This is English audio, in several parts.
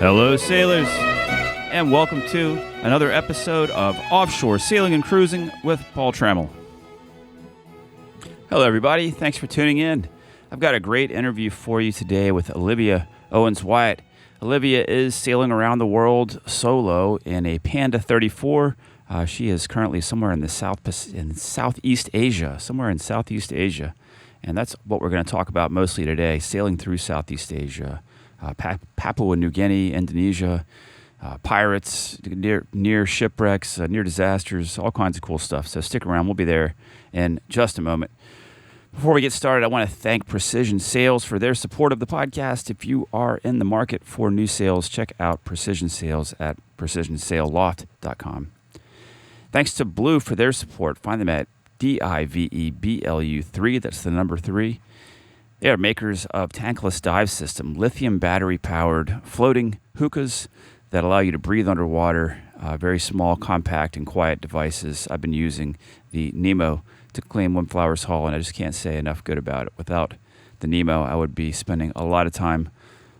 Hello, sailors, and welcome to another episode of Offshore Sailing and Cruising with Paul TRAMMELL. Hello, everybody. Thanks for tuning in. I've got a great interview for you today with Olivia Owens Wyatt. Olivia is sailing around the world solo in a Panda 34. She is currently somewhere in Southeast Asia, and that's what we're going to talk about mostly today, sailing through Southeast Asia. Papua New Guinea, Indonesia, pirates, near shipwrecks, near disasters, all kinds of cool stuff. So stick around. We'll be there in just a moment. Before we get started, I want to thank Precision Sales for their support of the podcast. If you are in the market for new sales, check out Precision Sales at precisionsaleloft.com. Thanks to Blue for their support. Find them at DIVEBLU3. That's the number 3. They are makers of tankless dive system, lithium battery-powered floating hookahs that allow you to breathe underwater, very small, compact, and quiet devices. I've been using the Nemo to clean Windflowers Hall, and I just can't say enough good about it. Without the Nemo, I would be spending a lot of time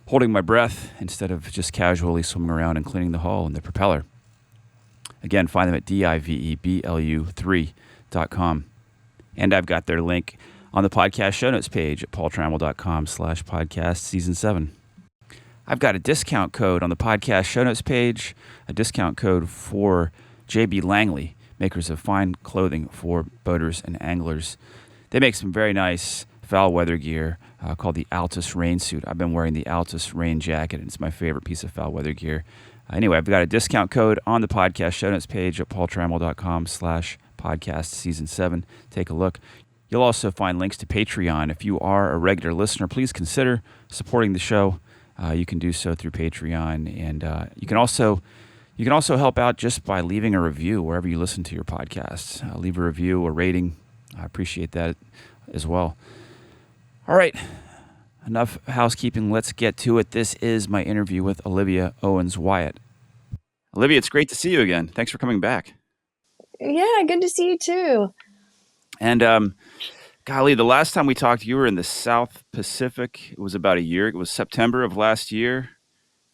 holding my breath instead of just casually swimming around and cleaning the hull and the propeller. Again, find them at DIVEBLU3.com. And I've got their link on the podcast show notes page at paultrammell.com/podcast season 7. I've got a discount code on the podcast show notes page, a discount code for JB Langley, makers of fine clothing for boaters and anglers. They make some very nice foul weather gear called the Altus Rain Suit. I've been wearing the Altus Rain Jacket, and it's my favorite piece of foul weather gear. Anyway, I've got a discount code on the podcast show notes page at paultrammell.com/podcast season 7. Take a look. You'll also find links to Patreon. If you are a regular listener, please consider supporting the show. You can do so through Patreon, and you can also help out just by leaving a review wherever you listen to your podcasts. Leave a review or rating. I appreciate that as well. All right, enough housekeeping. Let's get to it. This is my interview with Olivia Owens Wyatt. Olivia, it's great to see you again. Thanks for coming back. Yeah, good to see you too. And golly, the last time we talked, you were in the South Pacific. It was about a year. It was September of last year,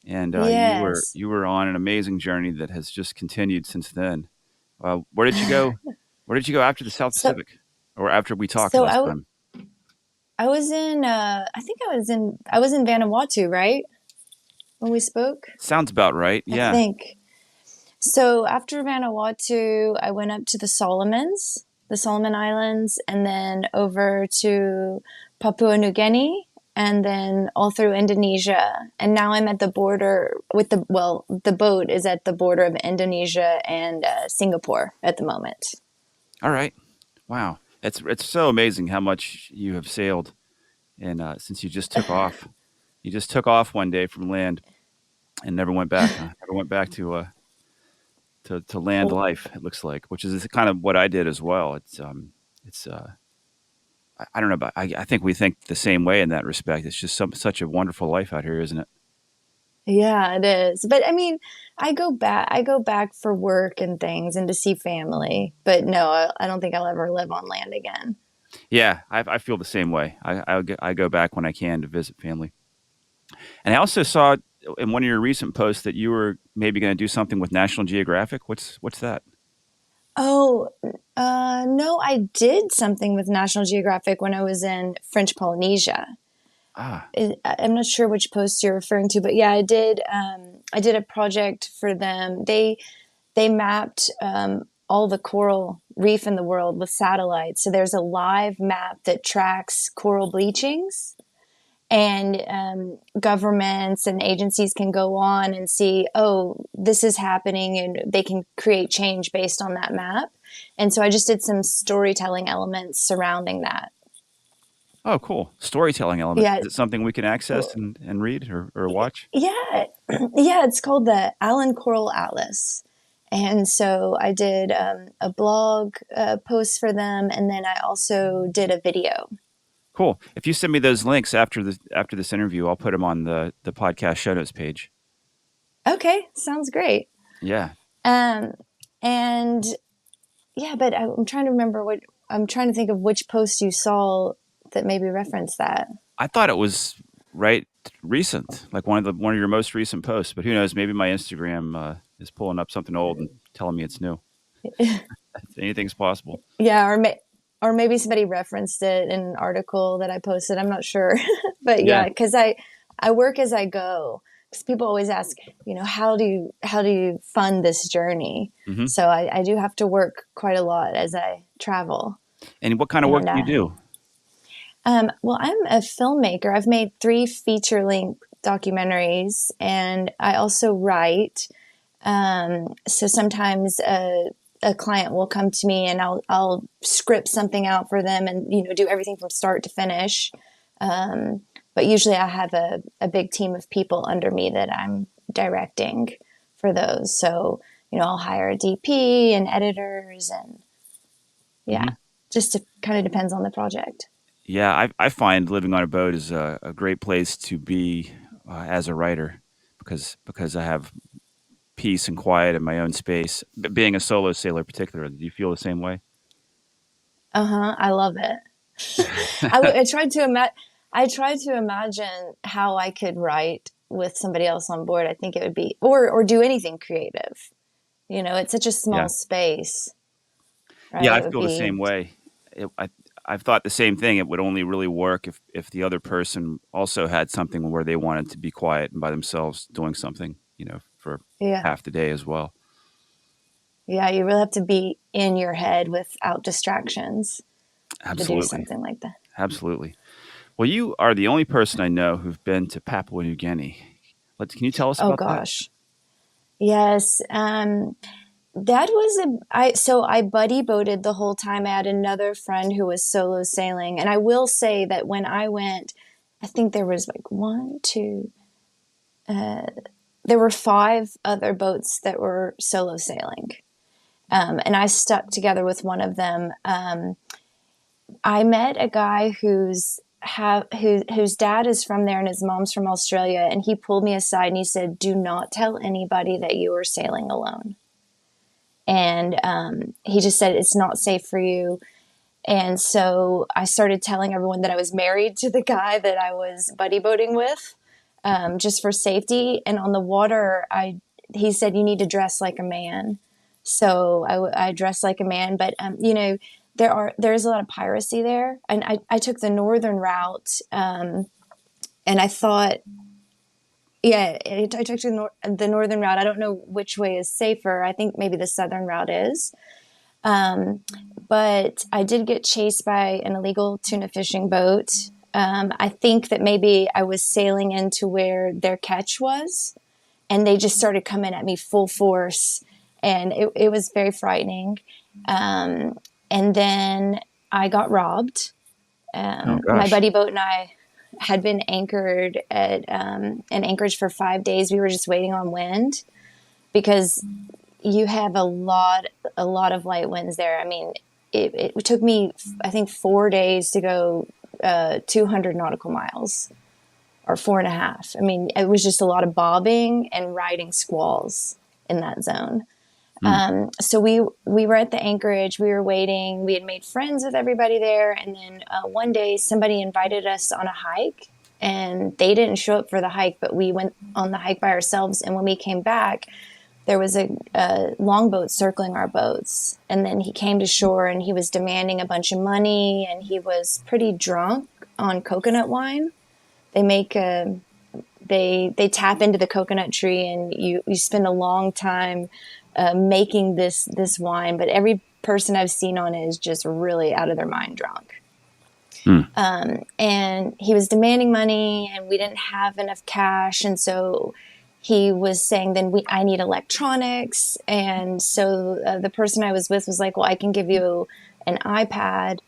and Yes. you were on an amazing journey that has just continued since then. Where did you go? Where did you go after the South So, Pacific, or after we talked so last time? I was in, I think I was in Vanuatu, right? When we spoke, Sounds about right. I Yeah. think. So after Vanuatu, I went up to the Solomon Islands, and then over to Papua New Guinea, and then all through Indonesia. And now I'm at the border with the boat is at the border of Indonesia and Singapore at the moment. All right. Wow. It's so amazing how much you have sailed, and since you just took off, you just took off one day from land and never went back. Never went back to land life. It looks like, which is kind of what I did as well. I don't know, but I think we think the same way in that respect. It's just such a wonderful life out here, isn't it? Yeah, it is. But I mean, I go back for work and things and to see family. But no, I don't think I'll ever live on land again. Yeah, I feel the same way. I go back when I can to visit family. And I also saw in one of your recent posts that you were maybe going to do something with National Geographic. What's that? Oh, no, I did something with National Geographic when I was in French Polynesia. Ah, I'm not sure which post you're referring to, but yeah, I did. I did a project for them. They mapped all the coral reef in the world with satellites. So there's a live map that tracks coral bleachings, and governments and agencies can go on and see, oh, this is happening, and they can create change based on that map. And so I just did some storytelling elements surrounding that. oh, cool. Storytelling elements. Yeah, Is it something we can access and read or watch? yeah, yeah. It's called the Allen Coral Atlas. And so I did a blog post for them, and then I also did a video. Cool. If you send me those links after this interview, I'll put them on the podcast show notes page. Okay, sounds great. Yeah. Um, and yeah, but I'm trying to remember I'm trying to think of which post you saw that maybe referenced that. I thought it was right recent, like one of your most recent posts. But who knows? Maybe my Instagram is pulling up something old and telling me it's new. Anything's possible. Yeah, or maybe somebody referenced it in an article that I posted. I'm not sure, but Yeah. yeah, because I work as I go. Because people always ask, how do you fund this journey? Hmm. So I do have to work quite a lot as I travel. And what kind of work And do you do? well, I'm a filmmaker. I've made 3 feature length documentaries, and I also write. So sometimes a client will come to me and I'll script something out for them and, do everything from start to finish. But usually I have a big team of people under me that I'm directing for those. So, I'll hire a DP and editors and yeah, Hmm. just kind of depends on the project. Yeah, I find living on a boat is a great place to be as a writer because I have peace and quiet in my own space. Being a solo sailor, particularly, do you feel the same way? Uh-huh. I love it. I tried to imagine how I could write with somebody else on board. I think it would be, or do anything creative. It's such a small Yeah, space, yeah, right? I It would feel the same be, way. I've thought the same thing. It would only really work if the other person also had something where they wanted to be quiet and by themselves doing something, for yeah, half the day as well. yeah. You really have to be in your head without distractions to do Absolutely, something like that. absolutely. Well, you are the only person I know who've been to Papua New Guinea. Can you tell us Oh about that? gosh, yes. That was so I buddy boated the whole time. I had another friend who was solo sailing, and I will say that when I went, I think there was like one, two, there were 5 other boats that were solo sailing. And I stuck together with one of them. I met a guy whose dad is from there and his mom's from Australia, and he pulled me aside and he said, "Do not tell anybody that you are sailing alone." And he just said it's not safe for you. And so I started telling everyone that I was married to the guy that I was buddy boating with, just for safety. And on the water, he said you need to dress like a man. So I dressed like a man, but there's a lot of piracy there, and I took the northern route, and I thought, yeah, I took the northern route. I don't know which way is safer. I think maybe the southern route is. But I did get chased by an illegal tuna fishing boat. I think that maybe I was sailing into where their catch was, and they just started coming at me full force, and it was very frightening. And then I got robbed. Oh My gosh. buddy boat and I had been anchored at an anchorage for 5 days. We were just waiting on wind because you have a lot of light winds there. I mean, it took me, I think, 4 days to go 200 nautical miles, or 4.5. I mean, it was just a lot of bobbing and riding squalls in that zone. Hmm. So we were at the anchorage. We were waiting. We had made friends with everybody there, and then one day somebody invited us on a hike, and they didn't show up for the hike, but we went on the hike by ourselves. And when we came back, there was a longboat circling our boats, and then he came to shore and he was demanding a bunch of money, and he was pretty drunk on coconut wine. They make a they tap into the coconut tree, and you spend a long time making this wine. But every person I've seen on it is just really out of their mind drunk. Hmm. And he was demanding money, and we didn't have enough cash, and so he was saying, then I need electronics. And so the person I was with was like, well, I can give you an iPad.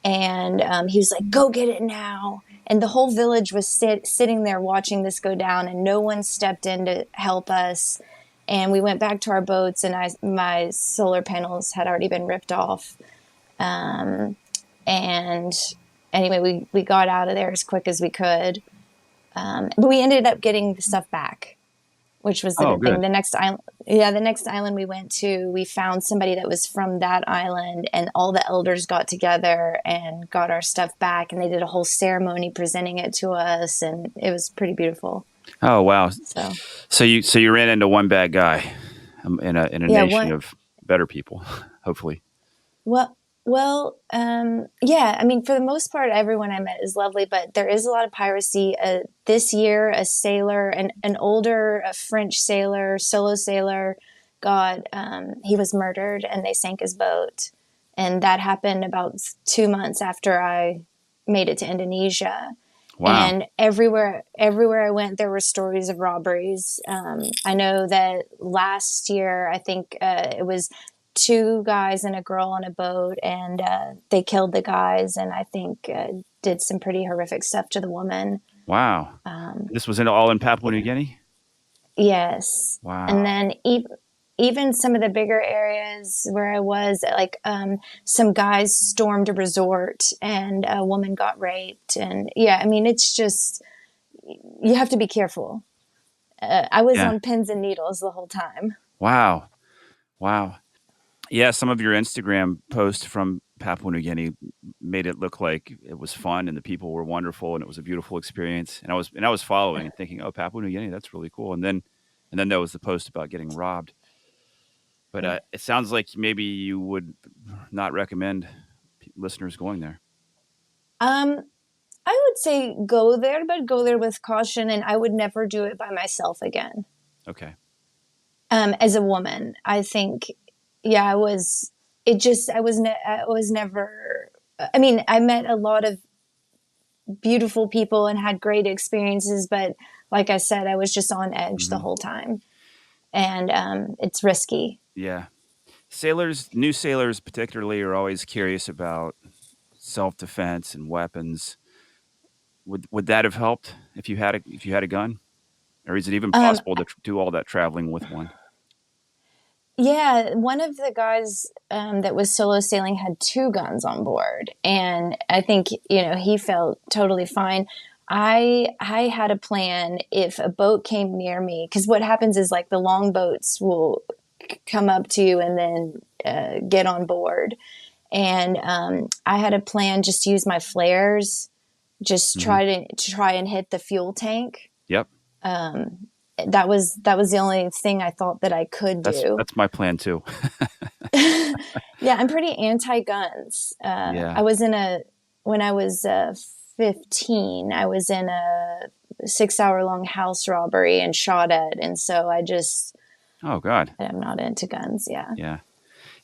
And he was like, go get it now. And the whole village was sitting there watching this go down, and no one stepped in to help us. And we went back to our boats, and my solar panels had already been ripped off. And anyway, we got out of there as quick as we could. But we ended up getting the stuff back. which was the Oh, good thing. good. The next island, yeah, the next island we went to, we found somebody that was from that island, and all the elders got together and got our stuff back, and they did a whole ceremony presenting it to us, and it was pretty beautiful. Oh, wow. So So you ran into one bad guy in a yeah, nation one of better people, hopefully. well. Well, yeah, I mean, for the most part, everyone I met is lovely, but there is a lot of piracy. This year, a sailor, an older French sailor, solo sailor, he was murdered and they sank his boat. And that happened about 2 months after I made it to Indonesia. Wow. And everywhere I went, there were stories of robberies. I know that last year, I think it was two guys and a girl on a boat, and they killed the guys, and I think did some pretty horrific stuff to the woman. Wow. Um, This was all in Papua New Guinea? yes, and Wow. then even some of the bigger areas where I was, like some guys stormed a resort, and a woman got raped, and yeah, I mean, it's just you have to be careful. I was Yeah. on pins and needles the whole time. Wow. Wow. Yeah, some of your Instagram posts from Papua New Guinea made it look like it was fun and the people were wonderful and it was a beautiful experience. And I was following and thinking, "Oh, Papua New Guinea, that's really cool." And then there was the post about getting robbed. But it sounds like maybe you would not recommend listeners going there. Um, I would say go there, but go there with caution, and I would never do it by myself again. Okay. As a woman, I think, yeah, I was. It just, I was never. I mean, I met a lot of beautiful people and had great experiences, but like I said, I was just on edge the Hmm. whole time, and it's risky. Yeah. New sailors particularly, are always curious about self-defense and weapons. Would that have helped if you had a gun? Or is it even Um, possible to do all that traveling with one? Yeah, one of the guys that was solo sailing had two guns on board, and I think he felt totally fine. I had a plan if a boat came near me, because what happens is like the long boats will come up to you and then get on board, and I had a plan just to use my flares, just Hmm. try and hit the fuel tank. Yep. Um, that was the only thing I thought that I could That's do. that's my plan too. Yeah, I'm pretty anti guns. Yeah. I was in a when I was 15. I was in a 6 hour long house robbery and shot at, and so Oh God. I'm not into guns. Yeah. Yeah.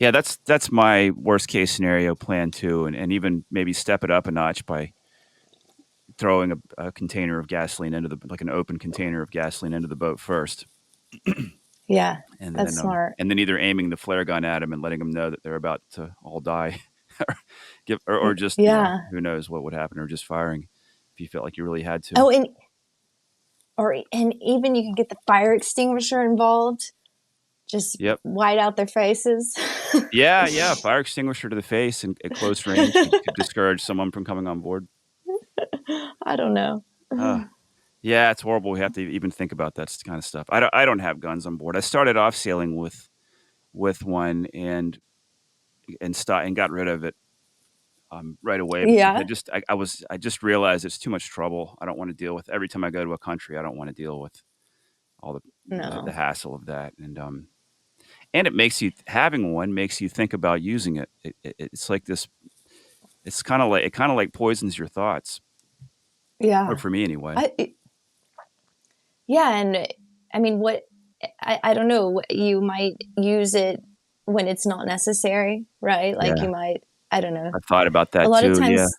Yeah, that's my worst case scenario plan too, and even maybe step it up a notch by throwing a container of gasoline into like an open container of gasoline into the boat first, Yeah, and that's then smart. either aiming the flare gun at them and letting them know that they're about to all die, or or just Yeah. who knows what would happen, or just firing if you felt like you really had to. Oh, and even you can get the fire extinguisher involved. Just Yep. white out their faces. Yeah, yeah. Fire extinguisher to the face and at close range could discourage someone from coming on board. I don't know. Uh, yeah, it's horrible. We have to even think about that kind of stuff. I don't have guns on board. I started off sailing with one and got rid of it right away because Yeah. I just realized it's too much trouble. I don't want to deal with every time I go to a country. I don't want to deal with all the No. hassle of that, and it makes you having one makes you think about using it. It's like this. It's kind of like poisons your thoughts, or Yeah. for me anyway. I Yeah, and I mean, I don't know. You might use it when it's not necessary, right? Like Yeah, you might, I don't know. I thought about A that lot of too. Yeah, times,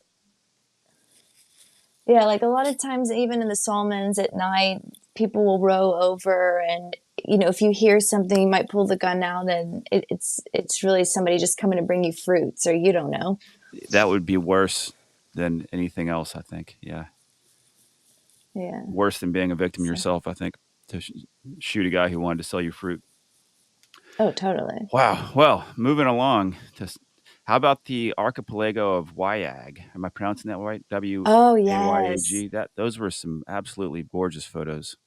yeah, like a lot of times, even in the Solomons at night, people will row over, and if you hear something, you might pull the gun out, and it's really somebody just coming to bring you fruits, or you don't know. that would be worse than anything else. I think. Yeah, Yeah. worse than being a victim So, yourself. I think to shoot a guy who wanted to sell you fruit. oh, totally. Wow. Well, moving along how about the archipelago of Wayag? Am I pronouncing that right? Oh, Wayag. yes. Those were some absolutely gorgeous photos.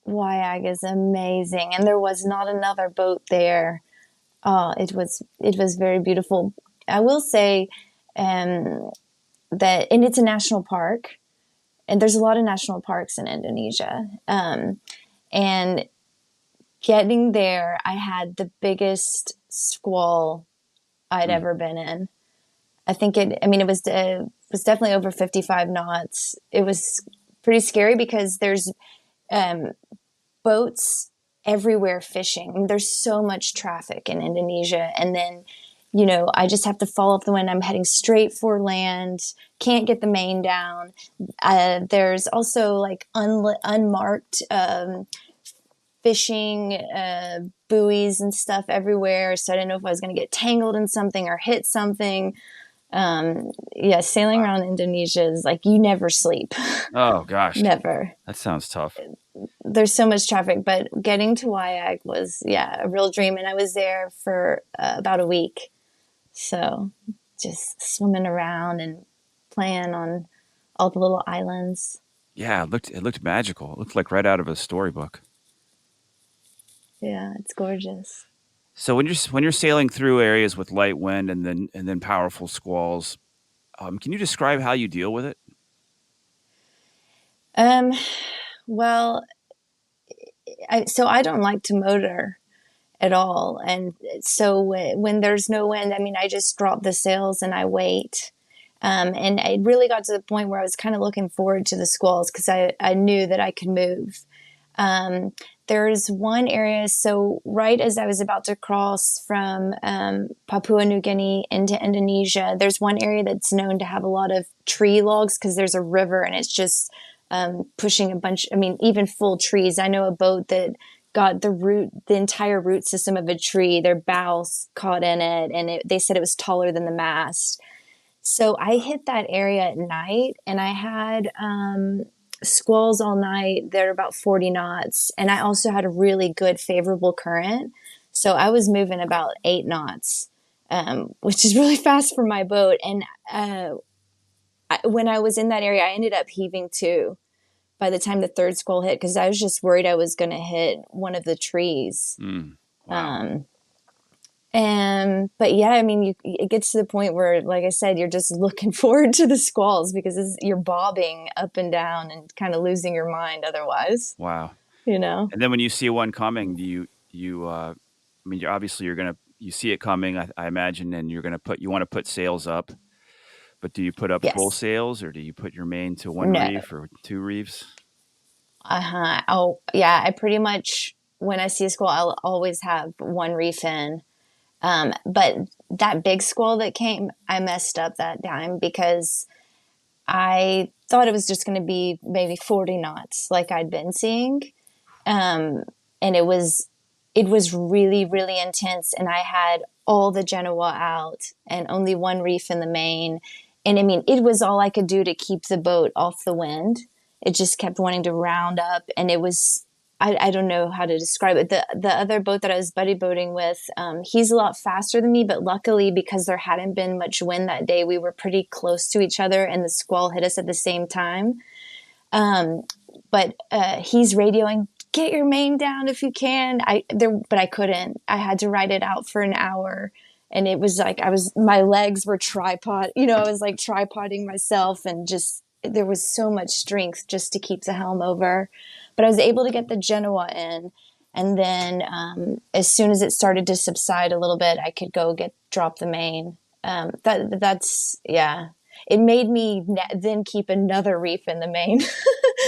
Wayag is amazing, and there was not another boat there. It was very beautiful. I will say um, that, and it's a national park, and there's a lot of national parks in Indonesia. And getting there, I had the biggest squall I'd Mm. ever been in. I think it. I mean, it was definitely over 55 knots. It was pretty scary because there's um, boats everywhere fishing. I mean, there's so much traffic in Indonesia, and then I just have to follow up the wind. I'm heading straight for land. Can't get the main down. There's also like unmarked fishing buoys and stuff everywhere. So I didn't know if I was going to get tangled in something or hit something. Yeah, sailing Wow. around Indonesia is like you never sleep. Oh gosh, Never. that sounds tough. There's so much traffic, but getting to Wayag was, yeah, a real dream. And I was there for about a week. So just swimming around and playing on all the little islands. Yeah, it looked magical. It looked like right out of a storybook. Yeah, it's gorgeous. So when you're sailing through areas with light wind and then powerful squalls, can you describe how you deal with it? Um, well, so I don't like to motor at all. And so when there's no wind, I mean, I just drop the sails and I wait. And it really got to the point where I was kind of looking forward to the squalls because I knew that I could move. Um, there's one area, so right as I was about to cross from Papua New Guinea into Indonesia, there's one area that's known to have a lot of tree logs because there's a river and it's just pushing a bunch, I mean, even full trees. I know a boat that got the entire root system of a tree, their boughs caught in it, and they said it was taller than the mast. So I hit that area at night and I had squalls all night. They're about 40 knots. And I also had a really good favorable current. So I was moving about 8 knots, which is really fast for my boat. And when I was in that area, I ended up heaving too by the time the third squall hit because I was just worried I was going to hit one of the trees. Mm. Wow. Um, but yeah, I mean, it gets to the point where, like I said, you're just looking forward to the squalls because you're bobbing up and down and kind of losing your mind otherwise, Wow. you know? And then when you see one coming, do you I mean, you're gonna you see it coming, I imagine, and you want to put sails up, but do you put up full Yes. sails or do you put your main to one No. reef or two reefs? Uh-huh. Oh, yeah. I pretty much, when I see a squall, I'll always have one reef in. But that big squall that came, I messed up that time because I thought it was just going to be maybe 40 knots like I'd been seeing. Um, and it was really, really intense. And I had all the Genoa out and only one reef in the main. And I mean, it was all I could do to keep the boat off the wind. It just kept wanting to round up. And it was, I don't know how to describe it. The other boat that I was buddy boating with, he's a lot faster than me, but luckily because there hadn't been much wind that day, we were pretty close to each other and the squall hit us at the same time. But he's radioing, get your main down if you can. But I couldn't. I had to ride it out for an hour, and it was like my legs were tripod. I was like tripoding myself, and just there was so much strength just to keep the helm over. But I was able to get the Genoa in, and then as soon as it started to subside a little bit, I could go drop the main. That's yeah. It made me then keep another reef in the main.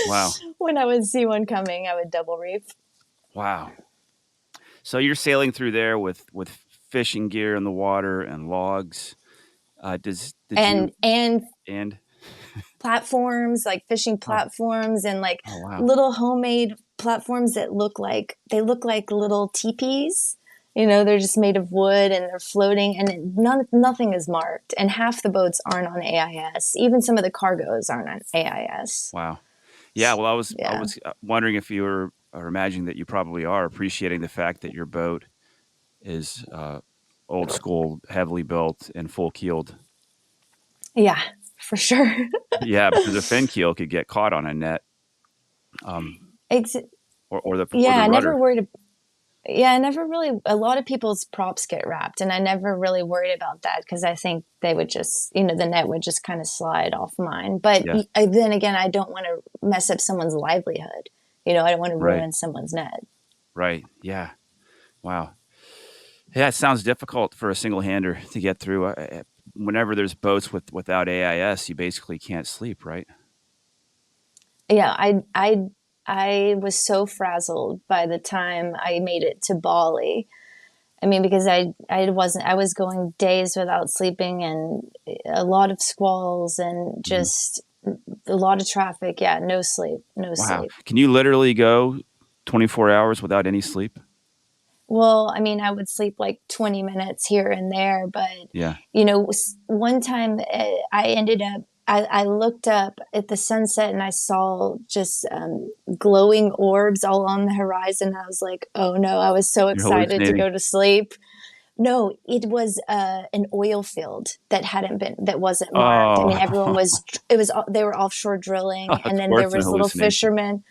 Wow. When I would see one coming, I would double reef. Wow. So you're sailing through there with fishing gear in the water and logs. Did you And and platforms, like fishing oh, platforms and like oh wow. little homemade platforms that look like little teepees. They're just made of wood and they're floating and nothing is marked. And half the boats aren't on AIS. Even some of the cargoes aren't on AIS. Wow. Yeah, well I Yeah. was wondering if you were or imagining that you probably are appreciating the fact that your boat is old school, heavily built and full keeled. Yeah, for sure. Yeah, because a fin keel could get caught on a net. Um, Ex- or Yeah, the I never rudder. worried. Yeah, I never really. A lot of people's props get wrapped, and I never really worried about that because I think they would just, the net would just kind of slide off mine. But Yeah. then again, I don't want to mess up someone's livelihood. I don't want to Right. ruin someone's net. Right. Yeah. Wow. Yeah, it sounds difficult for a single hander to get through. Whenever there's boats without AIS, you basically can't sleep, right? Yeah, I was so frazzled by the time I made it to Bali. I mean, because I was going days without sleeping and a lot of squalls and Mhm. just a lot of traffic. Yeah, no sleep, no Wow. sleep. Can you literally go 24 hours without any sleep? Well, I mean, I would sleep like 20 minutes here and there, but Yeah. one time I ended up, I looked up at the sunset and I saw just glowing orbs all on the horizon. I was like, oh no, I was so You're excited to hallucinating. go to sleep. No, it was an oil field that wasn't marked. I Oh, mean, they were offshore drilling, of and then there course, an was little hallucination. fishermen.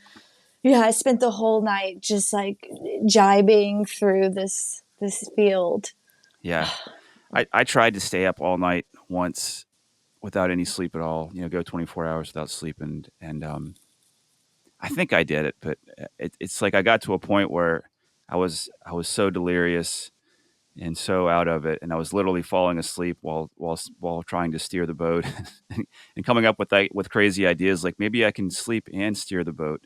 Yeah, I spent the whole night just like jibing through this field. Yeah. I tried to stay up all night once without any sleep at all, go 24 hours without sleep. And I think I did it, but it's like I got to a point where I was so delirious and so out of it, and I was literally falling asleep while trying to steer the boat, and coming up with crazy ideas like maybe I can sleep and steer the boat.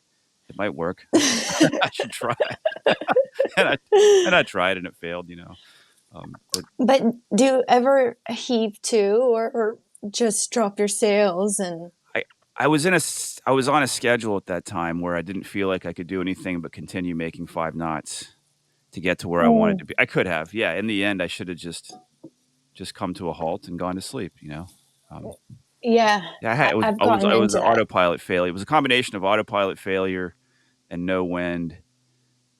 It might work. I should try. and I and I tried and it failed. But But do you ever heave to or just drop your sails and I I was on a schedule at that time where I didn't feel like I could do anything but continue making 5 knots to get to where I wanted mm, to be. I could have, yeah. In the end, I should have just come to a halt and gone to sleep. Um, yeah, yeah, I had, I've it gotten was into an that. autopilot failure. It was a combination of autopilot failure and no wind,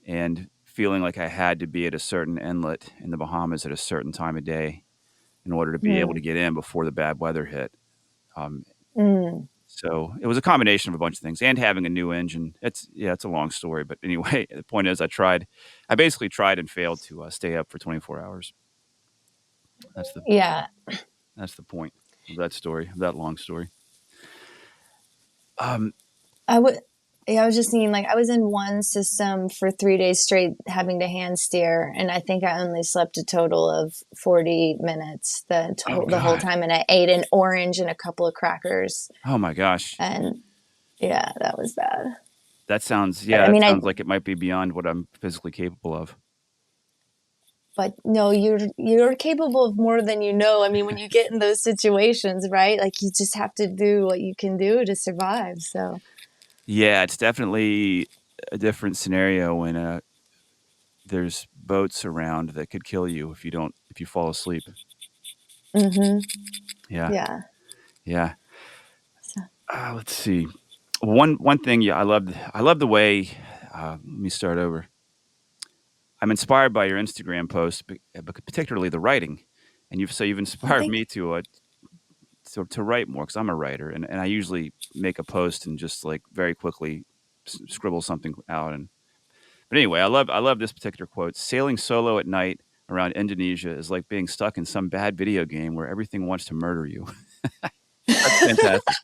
and feeling like I had to be at a certain inlet in the Bahamas at a certain time of day in order to be able to Mm, get in before the bad weather hit. Um, mm. so it was a combination of a bunch of things, and having a new engine. It's a long story, but anyway, the point is, I basically tried and failed to stay up for 24 hours. That's the Yeah, that's the point of that story, of that long story. Um, I would. Yeah, I was just thinking, like, I was in one system for 3 days straight having to hand steer, and I think I only slept a total of 40 minutes oh the whole God, time, and I ate an orange and a couple of crackers, oh my gosh, and yeah, that was bad. But I that mean, sounds like it might be beyond what I'm physically capable of. but no, you're capable of more than you know. I mean, when you get in those situations, right? Like you just have to do what you can do to survive. So, Yeah, it's definitely a different scenario when there's boats around that could kill you if you fall asleep. hmm Yeah, yeah. yeah. So, Let's see. One thing, yeah, I love the way. Let me start over. I'm inspired by your Instagram posts, but particularly the writing, and you've well, inspired me to write more because I'm a writer, and I usually make a post and just like very quickly scribble something out. And but anyway, I love this particular quote: "Sailing solo at night around Indonesia is like being stuck in some bad video game where everything wants to murder you." That's fantastic.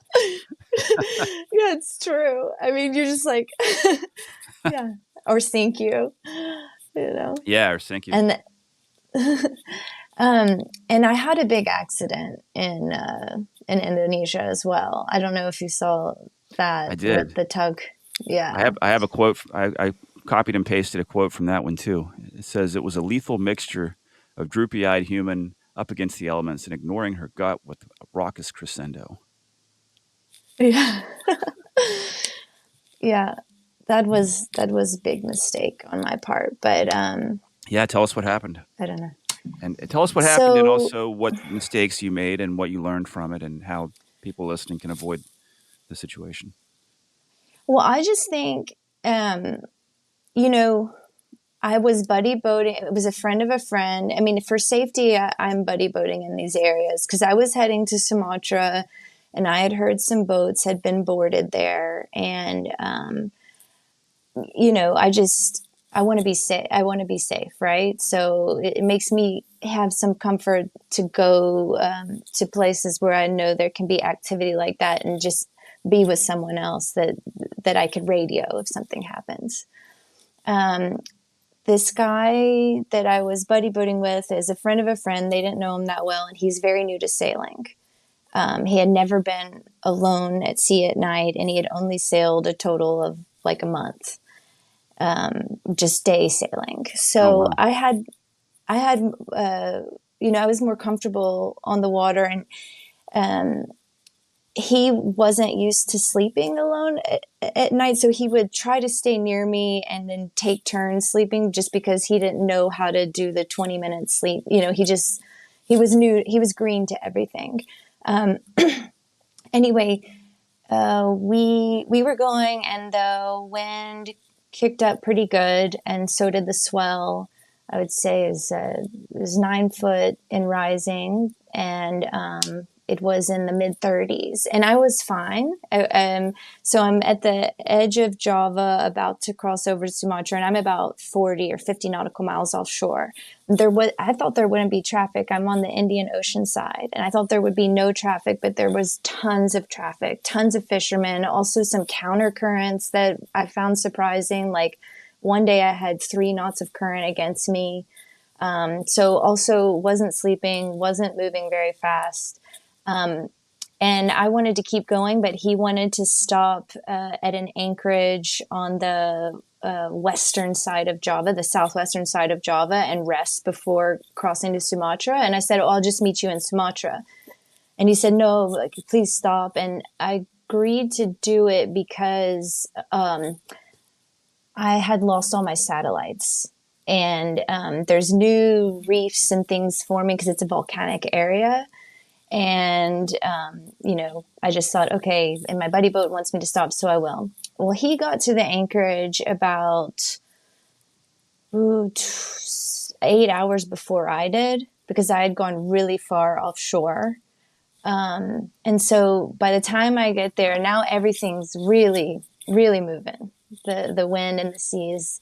yeah, it's true. I mean, you're just like, yeah, or sink you, you know. Yeah, or thank you. And and I had a big accident in Indonesia as well. I don't know if you saw I that with did. the tug. Yeah. I have a quote. I copied and pasted a quote from that one too. It says it was a lethal mixture of droopy-eyed human up against the elements and ignoring her gut with a raucous crescendo. Yeah. Yeah. That was a big mistake on my part, but Yeah, tell us what happened, I don't know. and tell us what happened, and So, also what mistakes you made and what you learned from it, and how people listening can avoid the situation. well, I just think um you know, I was buddy boating. It was a friend of a friend. I mean, for safety, I'm buddy boating in these areas because I was heading to Sumatra and I had heard some boats had been boarded there. And I want to be safe. I want to be safe, right? So it makes me have some comfort to go to places where I know there can be activity like that, and just be with someone else that I could radio if something happens. This guy that I was buddy boating with is a friend of a friend. They didn't know him that well, and he's very new to sailing. He had never been alone at sea at night, and he had only sailed a total of like a month, just day sailing. So wow. I was more comfortable on the water, and he wasn't used to sleeping alone at night. So he would try to stay near me and then take turns sleeping, just because he didn't know how to do the 20-minute sleep. He was new. He was green to everything. Anyway, we were going, and the wind kicked up pretty good, and so did the swell. I would say it was 9 foot and rising, and it was in the mid 30s, and I was fine. So I'm at the edge of Java, about to cross over to Sumatra, and I'm about 40 or 50 nautical miles offshore. I thought there wouldn't be traffic. I'm on the Indian Ocean side, and I thought there would be no traffic, but there was tons of traffic, tons of fishermen, also some counter currents that I found surprising. Like one day I had 3 knots of current against me. So also wasn't sleeping, wasn't moving very fast. And I wanted to keep going, but he wanted to stop at an anchorage on the western side of Java, the southwestern side of Java, and rest before crossing to Sumatra. And I said, "Oh, I'll just meet you in Sumatra." And he said, "No, like, please stop." And I agreed to do it because I had lost all my satellites. And there's new reefs and things forming because it's a volcanic area. And, I just thought, okay, and my buddy boat wants me to stop, so I will. Well, he got to the anchorage about 8 hours before I did, because I had gone really far offshore. And so by the time I get there, now everything's really, really moving. The wind and the sea is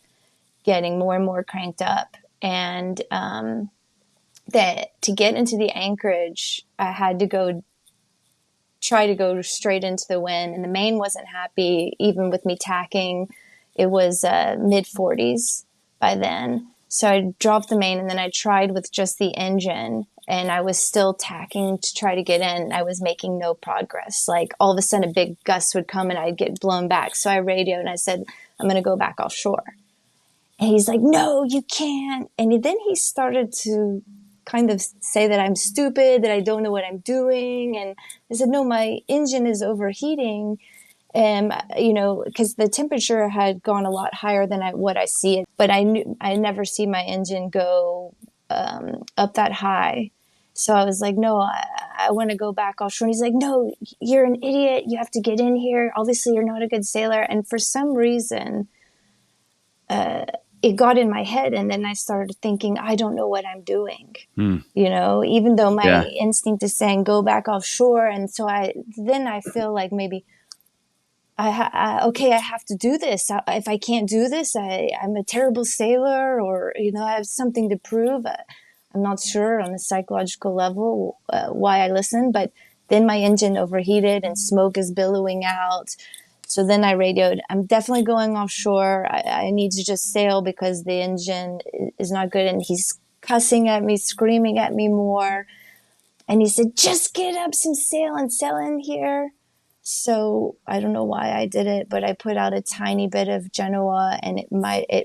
getting more and more cranked up. And that to get into the anchorage, I had to try to go straight into the wind, and the main wasn't happy even with me tacking. It was mid 40s by then, so I dropped the main, and then I tried with just the engine, and I was still tacking to try to get in. I was making no progress. Like all of a sudden a big gust would come and I'd get blown back. So I radioed and I said, "I'm going to go back offshore." And he's like, "No, you can't." And then he started to kind of say that I'm stupid, that I don't know what I'm doing. And I said, "No, my engine is overheating." And, because the temperature had gone a lot higher than what I see it. But I knew I never see my engine go up that high. So I was like, "No, I want to go back offshore." And he's like, "No, you're an idiot. You have to get in here. Obviously, you're not a good sailor." And for some reason, it got in my head, and then I started thinking, I don't know what I'm doing, even though my instinct is saying go back offshore. And so I feel like maybe I have to do this. If I can't do this, I'm a terrible sailor, or, I have something to prove. I'm not sure on a psychological level why I listened, but then my engine overheated and smoke is billowing out. So then I radioed, "I'm definitely going offshore. I need to just sail because the engine is not good." And he's cussing at me, screaming at me more. And he said, "Just get up some sail and sail in here." So I don't know why I did it, but I put out a tiny bit of Genoa, and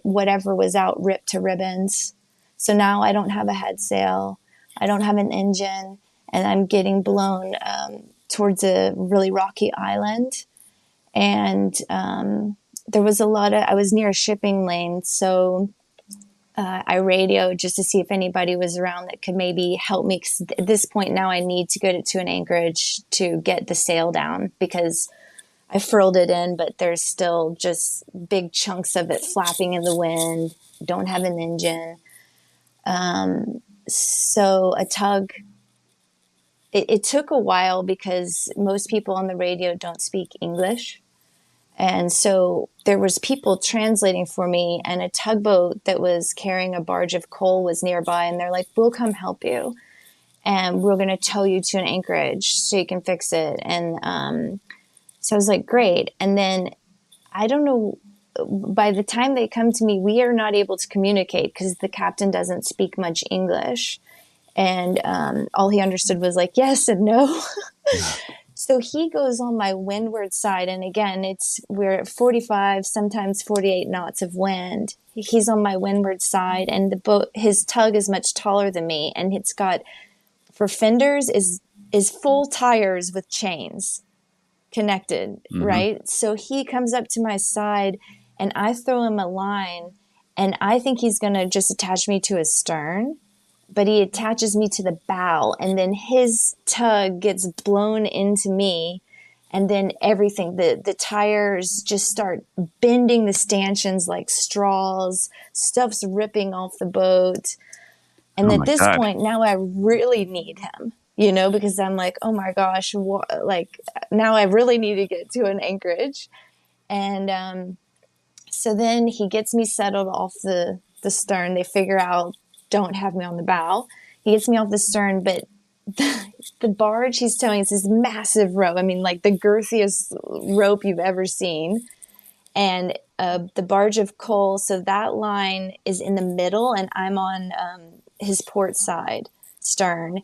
whatever was out ripped to ribbons. So now I don't have a head sail. I don't have an engine, and I'm getting blown towards a really rocky island. And there was I was near a shipping lane, so I radioed just to see if anybody was around that could maybe help me. 'Cause at this point now I need to go to an anchorage to get the sail down, because I furled it in, but there's still just big chunks of it flapping in the wind. Don't have an engine. So a tug, it took a while because most people on the radio don't speak English. And so there was people translating for me, and a tugboat that was carrying a barge of coal was nearby, and they're like, we'll come help you, and we're going to tow you to an anchorage so you can fix it. And so I was like, great. And then I don't know, by the time they come to me, we are not able to communicate because the captain doesn't speak much English. And all he understood was like yes and no. So he goes on my windward side, and again, we're at 45, sometimes 48 knots of wind. He's on my windward side, and the boat, his tug is much taller than me, and it's got, for fenders, is full tires with chains connected, right? So he comes up to my side, and I throw him a line, and I think he's going to just attach me to his stern, but he attaches me to the bow, and then his tug gets blown into me, and then everything, the tires just start bending the stanchions like straws, stuff's ripping off the boat. And Oh at my this God. point, now I really need him, you know, because I'm like, oh my gosh, like now I really need to get to an anchorage. And so then he gets me settled off the stern. They figure out, don't have me on the bow. He gets me off the stern, but the barge he's towing is this massive rope. I mean, like the girthiest rope you've ever seen. And the barge of coal, so that line is in the middle, and I'm on his port side stern.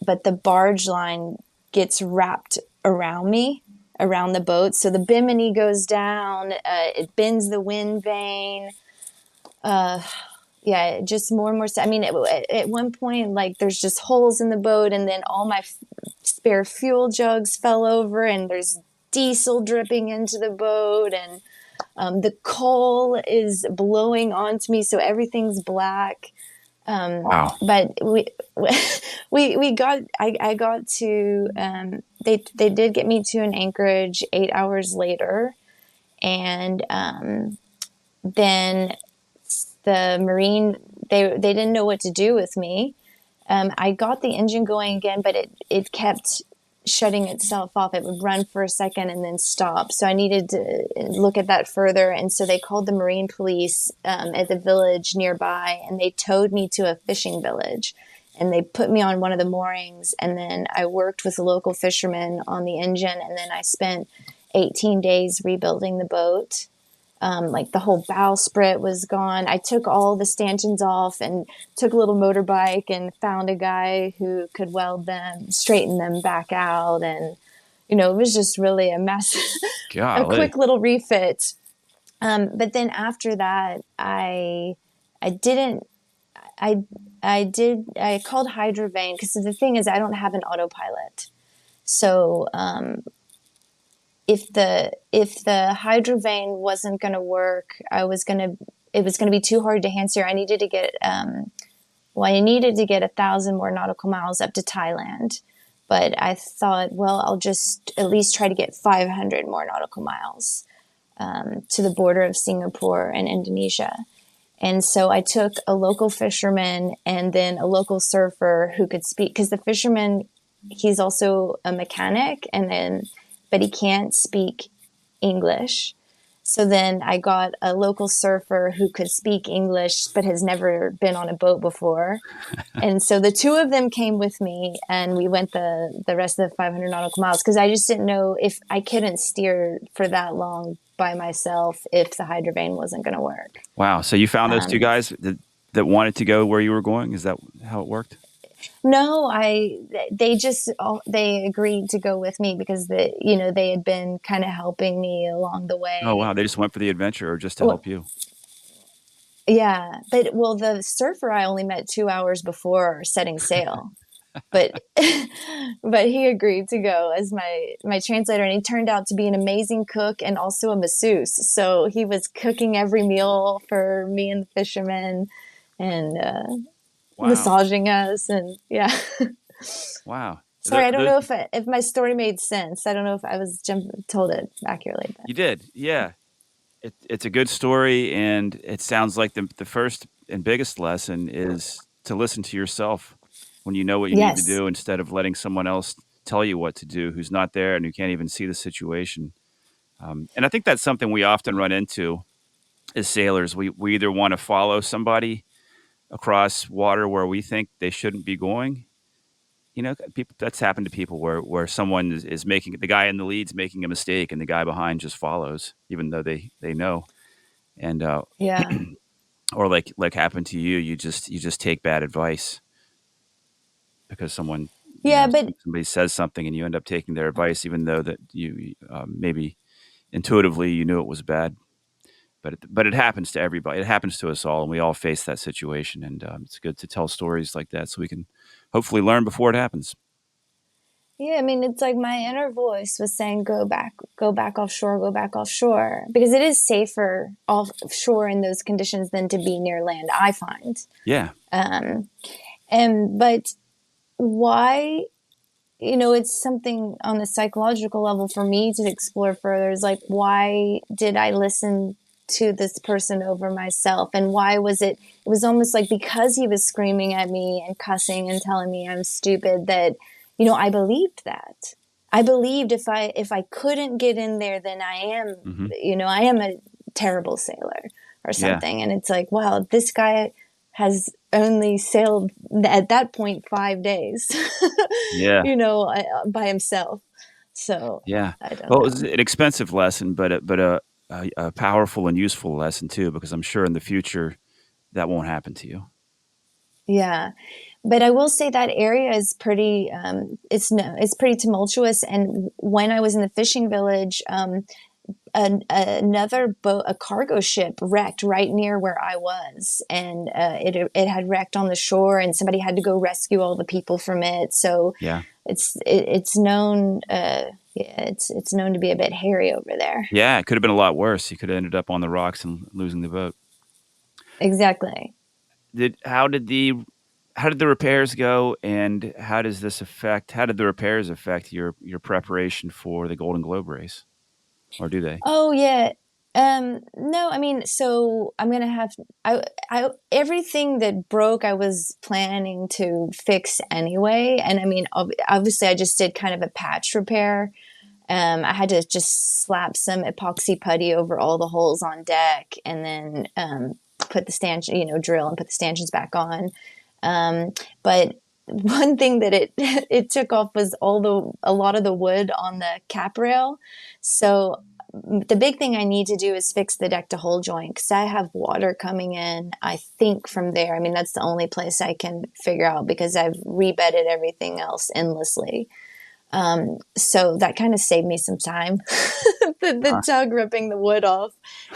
But the barge line gets wrapped around me, around the boat. So the bimini goes down, it bends the wind vane. Yeah, just more and more. I mean, at one point, like there's just holes in the boat, and then all my spare fuel jugs fell over, and there's diesel dripping into the boat, and the coal is blowing onto me, so everything's black. Wow. But we got. I got to. They did get me to an anchorage 8 hours later, and then the Marine, they didn't know what to do with me. I got the engine going again, but it kept shutting itself off. It would run for a second and then stop. So I needed to look at that further. And so they called the Marine police at the village nearby, and they towed me to a fishing village. And they put me on one of the moorings, and then I worked with a local fisherman on the engine, and then I spent 18 days rebuilding the boat. Like the whole bowsprit was gone. I took all the stanchions off and took a little motorbike and found a guy who could weld them, straighten them back out. And, you know, it was just really a mess, a quick little refit. But then after that, I called Hydrovane, because the thing is, I don't have an autopilot. So, if the hydrovane wasn't going to work, it was going to be too hard to hand steer. I needed to get, I needed to get 1,000 more nautical miles up to Thailand. But I thought, well, I'll just at least try to get 500 more nautical miles to the border of Singapore and Indonesia. And so I took a local fisherman and then a local surfer who could speak, because the fisherman, he's also a mechanic, but he can't speak English. So then I got a local surfer who could speak English, but has never been on a boat before. And so the two of them came with me, and we went the rest of the 500 nautical miles, because I just didn't know if I couldn't steer for that long by myself if the hydrovane wasn't going to work. Wow. So you found those two guys that wanted to go where you were going? Is that how it worked? No, they agreed to go with me because they had been kind of helping me along the way. Oh, wow. They just went for the adventure, or just to help you? Yeah. But the surfer I only met 2 hours before setting sail, but he agreed to go as my translator, and he turned out to be an amazing cook and also a masseuse. So he was cooking every meal for me and the fishermen, and Wow. massaging us, and yeah. Wow. Sorry, I don't know if my story made sense. I don't know if I was told it accurately. But. You did, yeah. It's a good story, and it sounds like the first and biggest lesson is to listen to yourself when you know what you need to do, instead of letting someone else tell you what to do who's not there and who can't even see the situation. And I think that's something we often run into as sailors. We either want to follow somebody across water where we think they shouldn't be going. People, that's happened to people where someone is making the guy in the lead's making a mistake and the guy behind just follows, even though they know. And Yeah. or like happened to you, you just take bad advice because Yeah, but somebody says something and you end up taking their advice, even though that you maybe intuitively you knew it was bad. But it happens to everybody. It happens to us all, and we all face that situation. And it's good to tell stories like that so we can hopefully learn before it happens. yeah, I mean, it's like my inner voice was saying, go back offshore, go back offshore, because it is safer offshore in those conditions than to be near land, I find. Yeah. But why, it's something on a psychological level for me to explore further is like, why did I listen to this person over myself? And why it was almost like because he was screaming at me and cussing and telling me I'm stupid that, I believed that. I believed if I couldn't get in there, then Hmm. I am a terrible sailor or Yeah. something. And it's like, wow, this guy has only sailed at that point 5 days, Yeah. by himself. So Yeah. I don't Well, it was know. an expensive lesson, but a powerful and useful lesson too, because I'm sure in the future that won't happen to you. Yeah. But I will say that area is pretty, it's no, it's pretty tumultuous. And when I was in the fishing village, another boat, a cargo ship, wrecked right near where I was, and it had wrecked on the shore, and somebody had to go rescue all the people from it. So Yeah. it's known, yeah, it's known to be a bit hairy over there. Yeah. It could have been a lot worse. You could have ended up on the rocks and losing the boat. Exactly. Did how did the how did the repairs go, and how did the repairs affect your preparation for the Golden Globe race, or do they? Oh yeah. No, I mean, so I'm gonna have I everything that broke, I was planning to fix anyway, and I mean, obviously, I just did kind of a patch repair. I had to just slap some epoxy putty over all the holes on deck, and then put the stanchion, drill and put the stanchions back on. But one thing that it it took off was a lot of the wood on the cap rail. So the big thing I need to do is fix the deck to hull joint because I have water coming in, I think, from there. I mean, that's the only place I can figure out because I've rebedded everything else endlessly. So that kind of saved me some time, the Huh. tug ripping the wood off.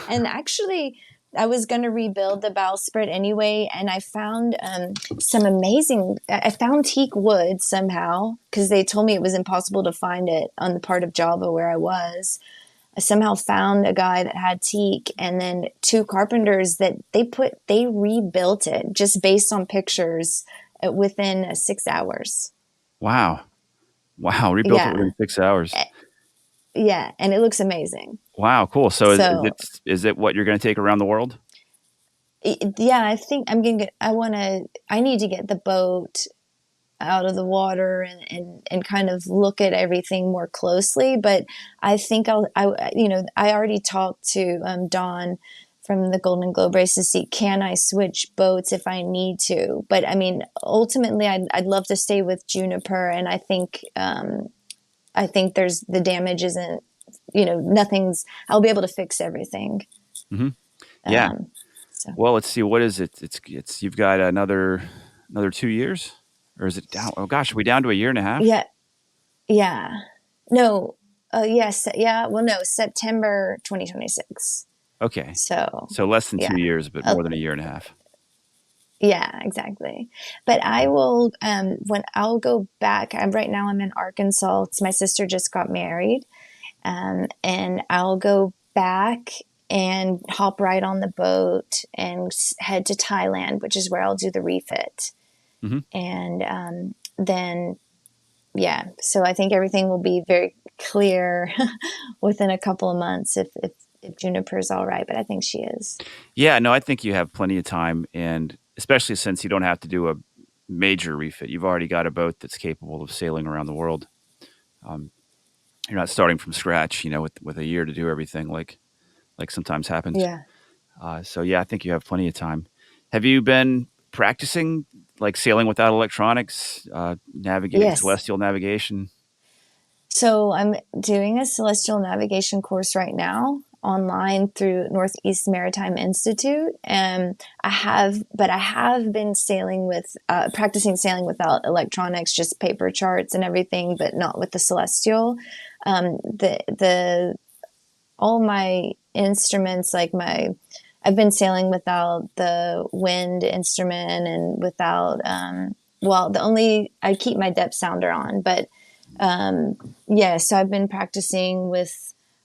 And actually, I was going to rebuild the bowsprit anyway, and I found some amazing. I found teak wood somehow because they told me it was impossible to find it on the part of Java where I was. I somehow found a guy that had teak, and then two carpenters that they rebuilt it just based on pictures within 6 hours. Wow. Wow. Rebuilt it Yeah, within 6 hours. yeah, and it looks amazing. Wow. Cool. So So is it what you're going to take around the world? yeah, I think I'm gonna get. I need to get the boat out of the water and kind of look at everything more closely. But I think I already talked to Dawn from the Golden Globe race to see can I switch boats if I need to. But I mean, ultimately, I'd love to stay with Juniper, and I think there's the damage isn't nothing's. I'll be able to fix everything. Hmm. Yeah. Um, so Well, let's see. What is it? It's you've got another 2 years, or is it down? Oh gosh, are we down to a year and a half? yeah, yeah, no, yes, yeah. Well, no, September 2026. Okay. So So less than yeah, 2 years, but uh, more than a year and a half. yeah, exactly. But I will when I'll go back. Right now I'm in Arkansas. My sister just got married, and I'll go back and hop right on the boat and head to Thailand, which is where I'll do the refit. Hmm. And then, yeah, so I think everything will be very clear within a couple of months if Juniper's all right, but I think she is. Yeah. No, I think you have plenty of time, and especially since you don't have to do a major refit, you've already got a boat that's capable of sailing around the world. Um, you're not starting from scratch, with a year to do everything like sometimes happens. Yeah. So yeah, I think you have plenty of time. Have you been practicing like sailing without electronics, navigating Yes. celestial navigation? So I'm doing a celestial navigation course right now online through Northeast Maritime Institute, and I have been sailing with practicing sailing without electronics, just paper charts and everything, but not with the celestial. The all my instruments, like my I've been sailing without the wind instrument and without well, the only I keep my depth sounder on, but yeah, so I've been practicing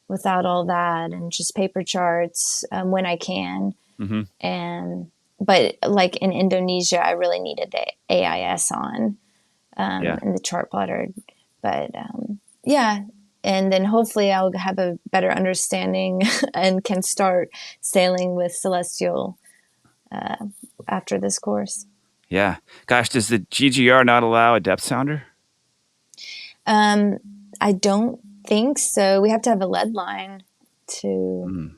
without all that and just paper charts when I can. Hmm. And but like in Indonesia, I really needed the AIS on Yeah. and the chart plotter. But yeah, and then hopefully I'll have a better understanding and can start sailing with celestial after this course. Yeah. Gosh, does the GGR not allow a depth sounder? Um, I don't think so. We have to have a lead line to, Mm.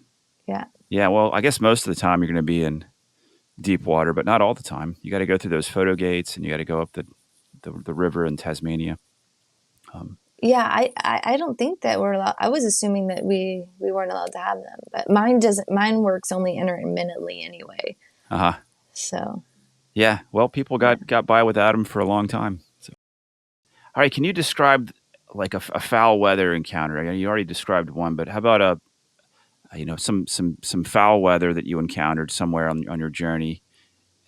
yeah. Yeah. Well, I guess most of the time you're going to be in deep water, but not all the time. You got to go through those photo gates and you got to go up the river in Tasmania. Um, Yeah, I don't think that we're allowed. I was assuming that we weren't allowed to have them, but mine doesn't. Mine works only intermittently anyway. uh-huh. So Yeah. Well, people yeah. got by without them for a long time. So, all right. Can you describe like a foul weather encounter? I mean, you already described one, but how about some foul weather that you encountered somewhere on your journey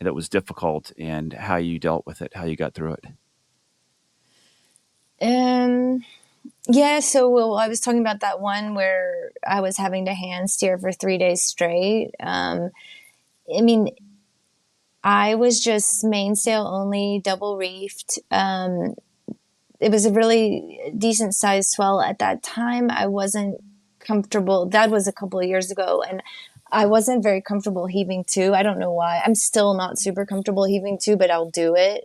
that was difficult and how you dealt with it, how you got through it? Um. Yeah. So well, I was talking about that one where I was having to hand steer for 3 days straight. I mean, I was just mainsail only, double reefed. It was a really decent sized swell at that time. I wasn't comfortable. That was a couple of years ago, and I wasn't very comfortable heaving to. I don't know why. I'm still not super comfortable heaving to, but I'll do it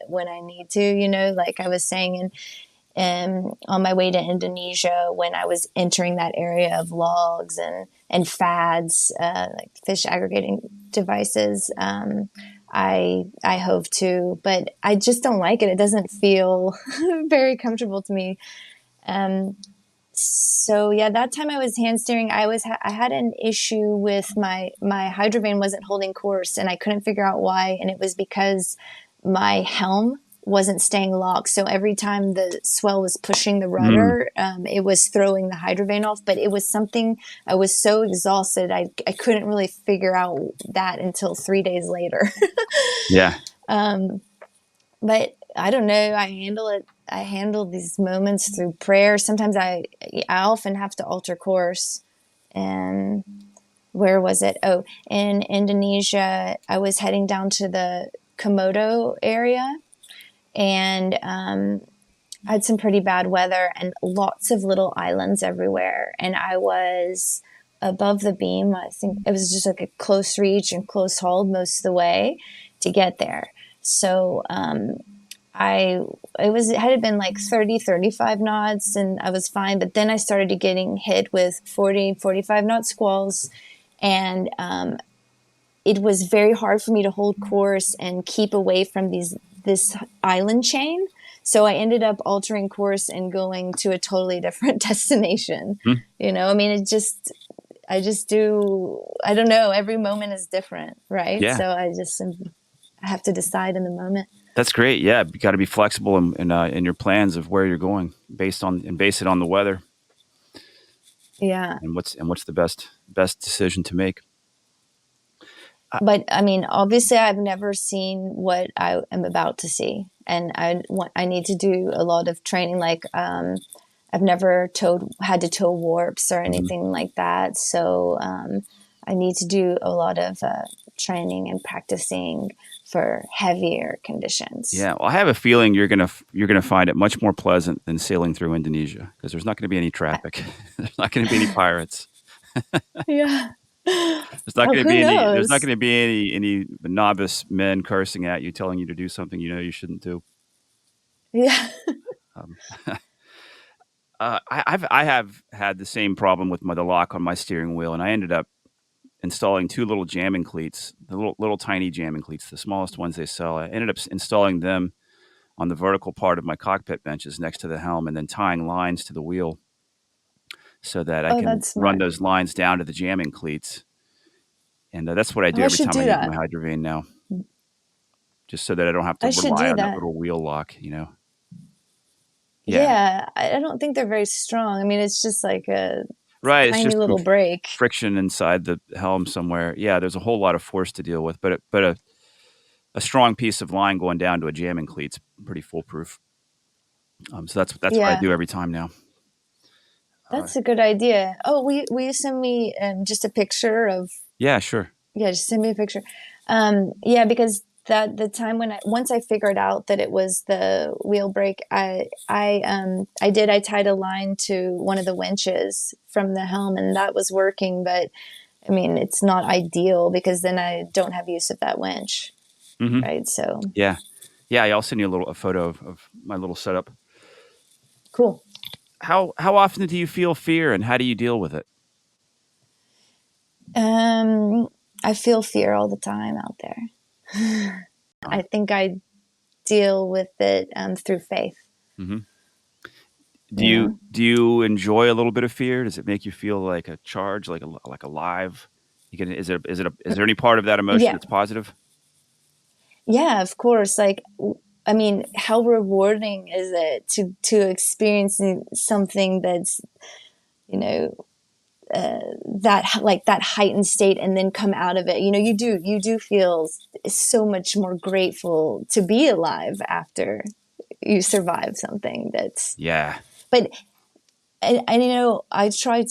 when I need to. Like I was saying, and on my way to Indonesia, when I was entering that area of logs and fads, like fish aggregating devices, I hove to, but I just don't like it. It doesn't feel very comfortable to me. Um, so yeah, that time I was hand steering. I had an issue with my hydrovane wasn't holding course, and I couldn't figure out why. And it was because my helm wasn't staying locked. So every time the swell was pushing the Mm, rudder, it was throwing the hydrovane off. But it was something I was so exhausted, I couldn't really figure out that until 3 days later. yeah. But I don't know. I handle it. I handle these moments through prayer. Sometimes I often have to alter course. And where was it? Oh, in Indonesia, I was heading down to the Komodo area, and I had some pretty bad weather and lots of little islands everywhere. And I was above the beam. I think it was just like a close reach and close hold most of the way to get there. So I it had been like 30-35 knots and I was fine, but then I started getting hit with 40-45 knot squalls, and it was very hard for me to hold course and keep away from this island chain. So I ended up altering course and going to a totally different destination. Mm, I mean, I just do, I don't know, every moment is different, right? yeah. So I have to decide in the moment. That's great. Yeah. You got to be flexible in your plans of where you're going base it on the weather Yeah. and what's the best decision to make. Uh, But I mean, obviously, I've never seen what I am about to see, and I need to do a lot of training. Like, I've never had to tow warps or mhm. anything like that, so I need to do a lot of training and practicing for heavier conditions. Yeah. Well, I have a feeling you're gonna find it much more pleasant than sailing through Indonesia because there's not going to be any traffic. There's not going to be any pirates. Yeah. There's not Oh, going to who be any. There's not knows? going to be any novice men cursing at you, telling you to do something you shouldn't do. Yeah. Um, I have had the same problem with the lock on my steering wheel, and I ended up installing two little jamming cleats, the little tiny jamming cleats, the smallest ones they sell. I ended up installing them on the vertical part of my cockpit benches next to the helm, and then tying lines to the wheel so that I Oh, can that's run smart. those lines down to the jamming cleats. And that's what I Oh, do I every should time I do use my that. hydrovane now, just so that I don't have to I should rely do on that that. little wheel lock. Yeah, Yeah, I don't think they're very strong. I mean, it's just like a right. It's tiny just some little break. friction inside the helm somewhere. Yeah, there's a whole lot of force to deal with, but a strong piece of line going down to a jamming cleat's pretty foolproof. So that's what I Yeah, do every time now. Uh, that's a good idea. Oh, will you send me just a picture of? yeah, sure. Yeah, just send me a picture. Yeah, because that the time when once I figured out that it was the wheel brake, I tied a line to one of the winches from the helm, and that was working. But I mean, it's not ideal because then I don't have use of that winch, Hmm. right? So Yeah, yeah. I'll send you a photo of my little setup. cool. How often do you feel fear, and how do you deal with it? Um, I feel fear all the time out there. I Time. think I deal with it through faith. Hmm. Do You you know, do you enjoy a little bit of fear? Does it make you feel like a charge, like alive? Is there any part of that emotion yeah, that's positive? yeah, of course. Like, I mean, how rewarding is it to experience something that's, you know, that like that heightened state and then come out of it? You do feel so much more grateful to be alive after you survive something that's. Yeah, But and I tried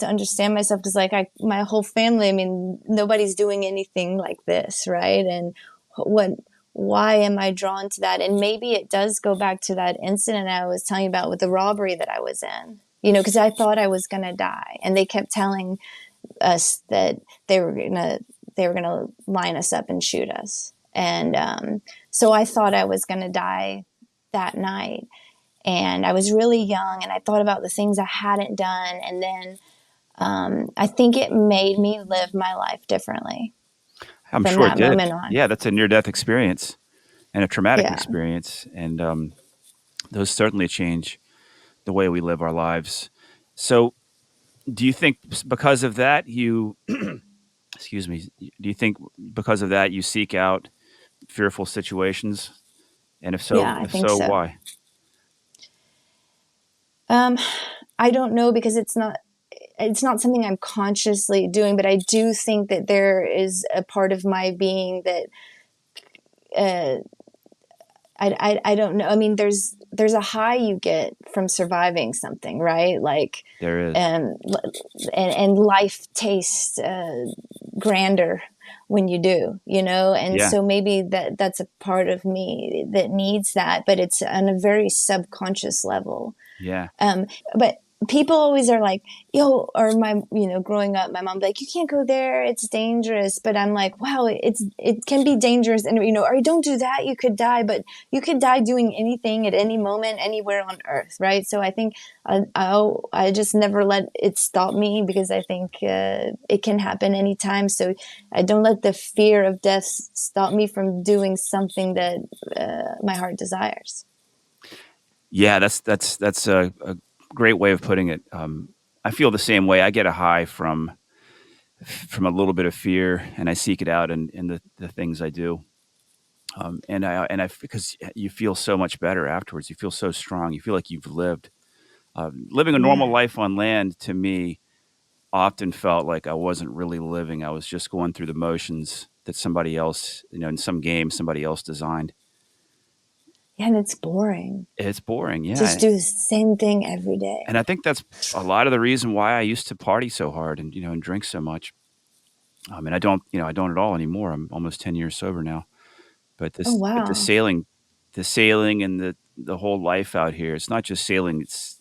to understand myself because like my whole family, I mean, nobody's doing anything like this, right? And what why am I drawn to that? And maybe it does go back to that incident I was telling you about with the robbery that I was in. Because I thought I was gonna die, and they kept telling us that they were gonna line us up and shoot us, and so I thought I was gonna die that night, and I was really young, and I thought about the things I hadn't done, and then I think it made me live my life differently I'm from sure it that did. moment on. Yeah, that's a near-death experience and a traumatic Yeah, experience, and those certainly change the way we live our lives. So, do you think because of that you excuse me, do you think because of that you seek out fearful situations? And yeah, I if think so, so. why? Um, I don't know because it's not something I'm consciously doing, but I do think that there is a part of my being that uh, I don't know. I mean, there's a high you get from surviving something, right? Like, There is. and and life tastes grander when you do, and Yeah. so maybe that's a part of me that needs that, but it's on a very subconscious level. Yeah. um, but people always are like, yo, or growing up, my mom like, you can't go there, it's dangerous. But I'm like, wow, it can be dangerous, and or don't do that, you could die. But you could die doing anything at any moment, anywhere on earth, right? So I think I just never let it stop me because I think it can happen anytime. So I don't let the fear of death stop me from doing something that my heart desires. Yeah, that's a great way of putting it. I feel the same way. I get a high from a little bit of fear, and I seek it out in the things I do. And I because you feel so much better afterwards. You feel so strong. You feel like you've lived. Living a normal Yeah. life on land to me often felt like I wasn't really living. I was just going through the motions that somebody else, in some game somebody else designed. Yeah, and it's boring. It's boring, Just yeah. do the same thing every day. And I think that's a lot of the reason why I used to party so hard and and drink so much. And I don't at all anymore. I'm almost 10 years sober now. But Oh, the wow. sailing and the whole life out here. It's not just sailing. It's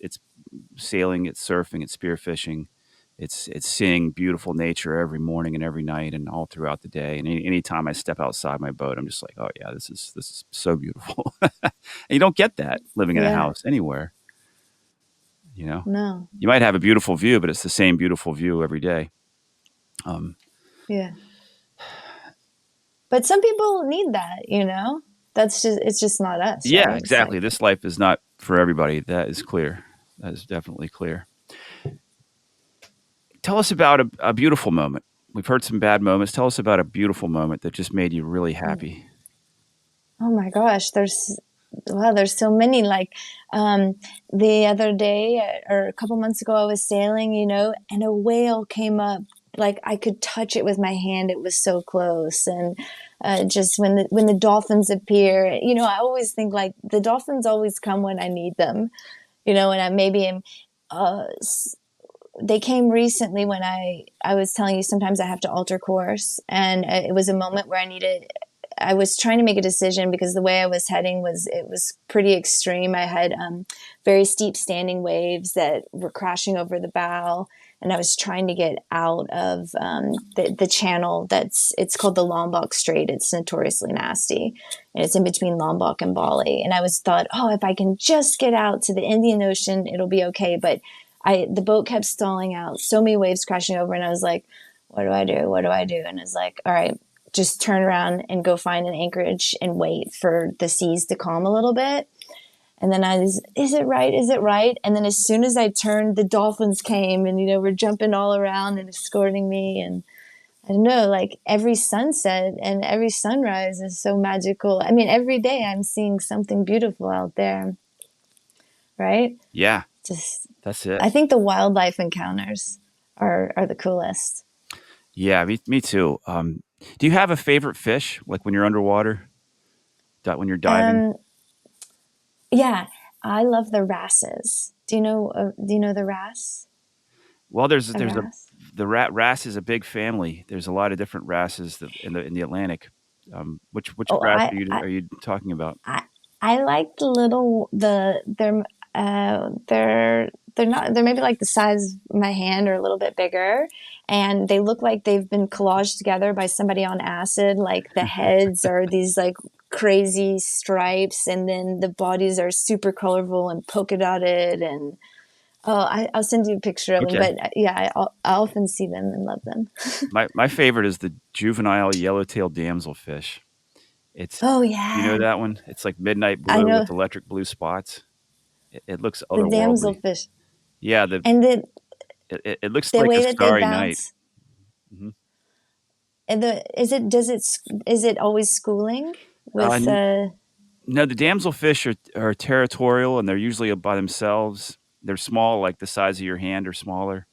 sailing. It's surfing. It's spearfishing. It's seeing beautiful nature every morning and every night and all throughout the day. And anytime I step outside my boat, I'm just like, oh yeah, this is so beautiful. And you don't get that living in a Yeah. house anywhere. You know, No. you might have a beautiful view, but it's the same beautiful view every day. Um, Yeah. But some people need that, it's just not us, yeah, right? It's exactly. like, This life is not for everybody. That is clear. That is definitely clear. Tell us about a beautiful moment. We've heard some bad moments. Tell us about a beautiful moment that just made you really happy. oh my gosh, there's so many. Like, um, the other day or a couple months ago, I was sailing, and a whale came up. Like I could touch it with my hand. It was so close. And just when the dolphins appear, I always think like the dolphins always come when I need them. And I maybe am. Uh, they came recently when I was telling you sometimes I have to alter course, and it was a moment where I was trying to make a decision because the way I was heading was pretty extreme. I had very steep standing waves that were crashing over the bow, and I was trying to get out of the channel it's called the Lombok Strait. It's notoriously nasty, and it's in between Lombok and Bali. And I was thought, oh, if I can just get out to the Indian Ocean, it'll be okay. But the boat kept stalling out, so many waves crashing over, and I was like, what do I do? What do I do? And it's like, all right, just turn around and go find an anchorage and wait for the seas to calm a little bit. And then is it right? Is it right? And then as soon as I turned, the dolphins came and, were jumping all around and escorting me. And I don't know, like every sunset and every sunrise is so magical. I mean, every day I'm seeing something beautiful out there, right? Yeah, Just, that's it. I think the wildlife encounters are the coolest. Yeah, me too. Do you have a favorite fish, like when you're underwater, when you're diving? Um, Yeah, I love the wrasses. Do you know the wrasse? Well, A wrasse? the wrasse is a big family. There's a lot of different wrasses in the Atlantic. Which Oh, wrasse are you talking about? I I like the little the they're not they're maybe like the size of my hand or a little bit bigger, and they look like they've been collaged together by somebody on acid. Like the heads are these like crazy stripes, and then the bodies are super colorful and polka dotted. And oh, I'll send you a picture of them. Okay, But yeah, I often see them and love them. my favorite is the juvenile yellow-tailed damselfish. It's Oh You know yeah, that one? It's like midnight I blue know with electric blue spots. It looks the otherworldly. damselfish, Yeah, and it looks the like a way that they starry night. bounce. hmm And is it always schooling with Uh, No, the damselfish are territorial and they're usually by themselves. They're small, like the size of your hand or smaller.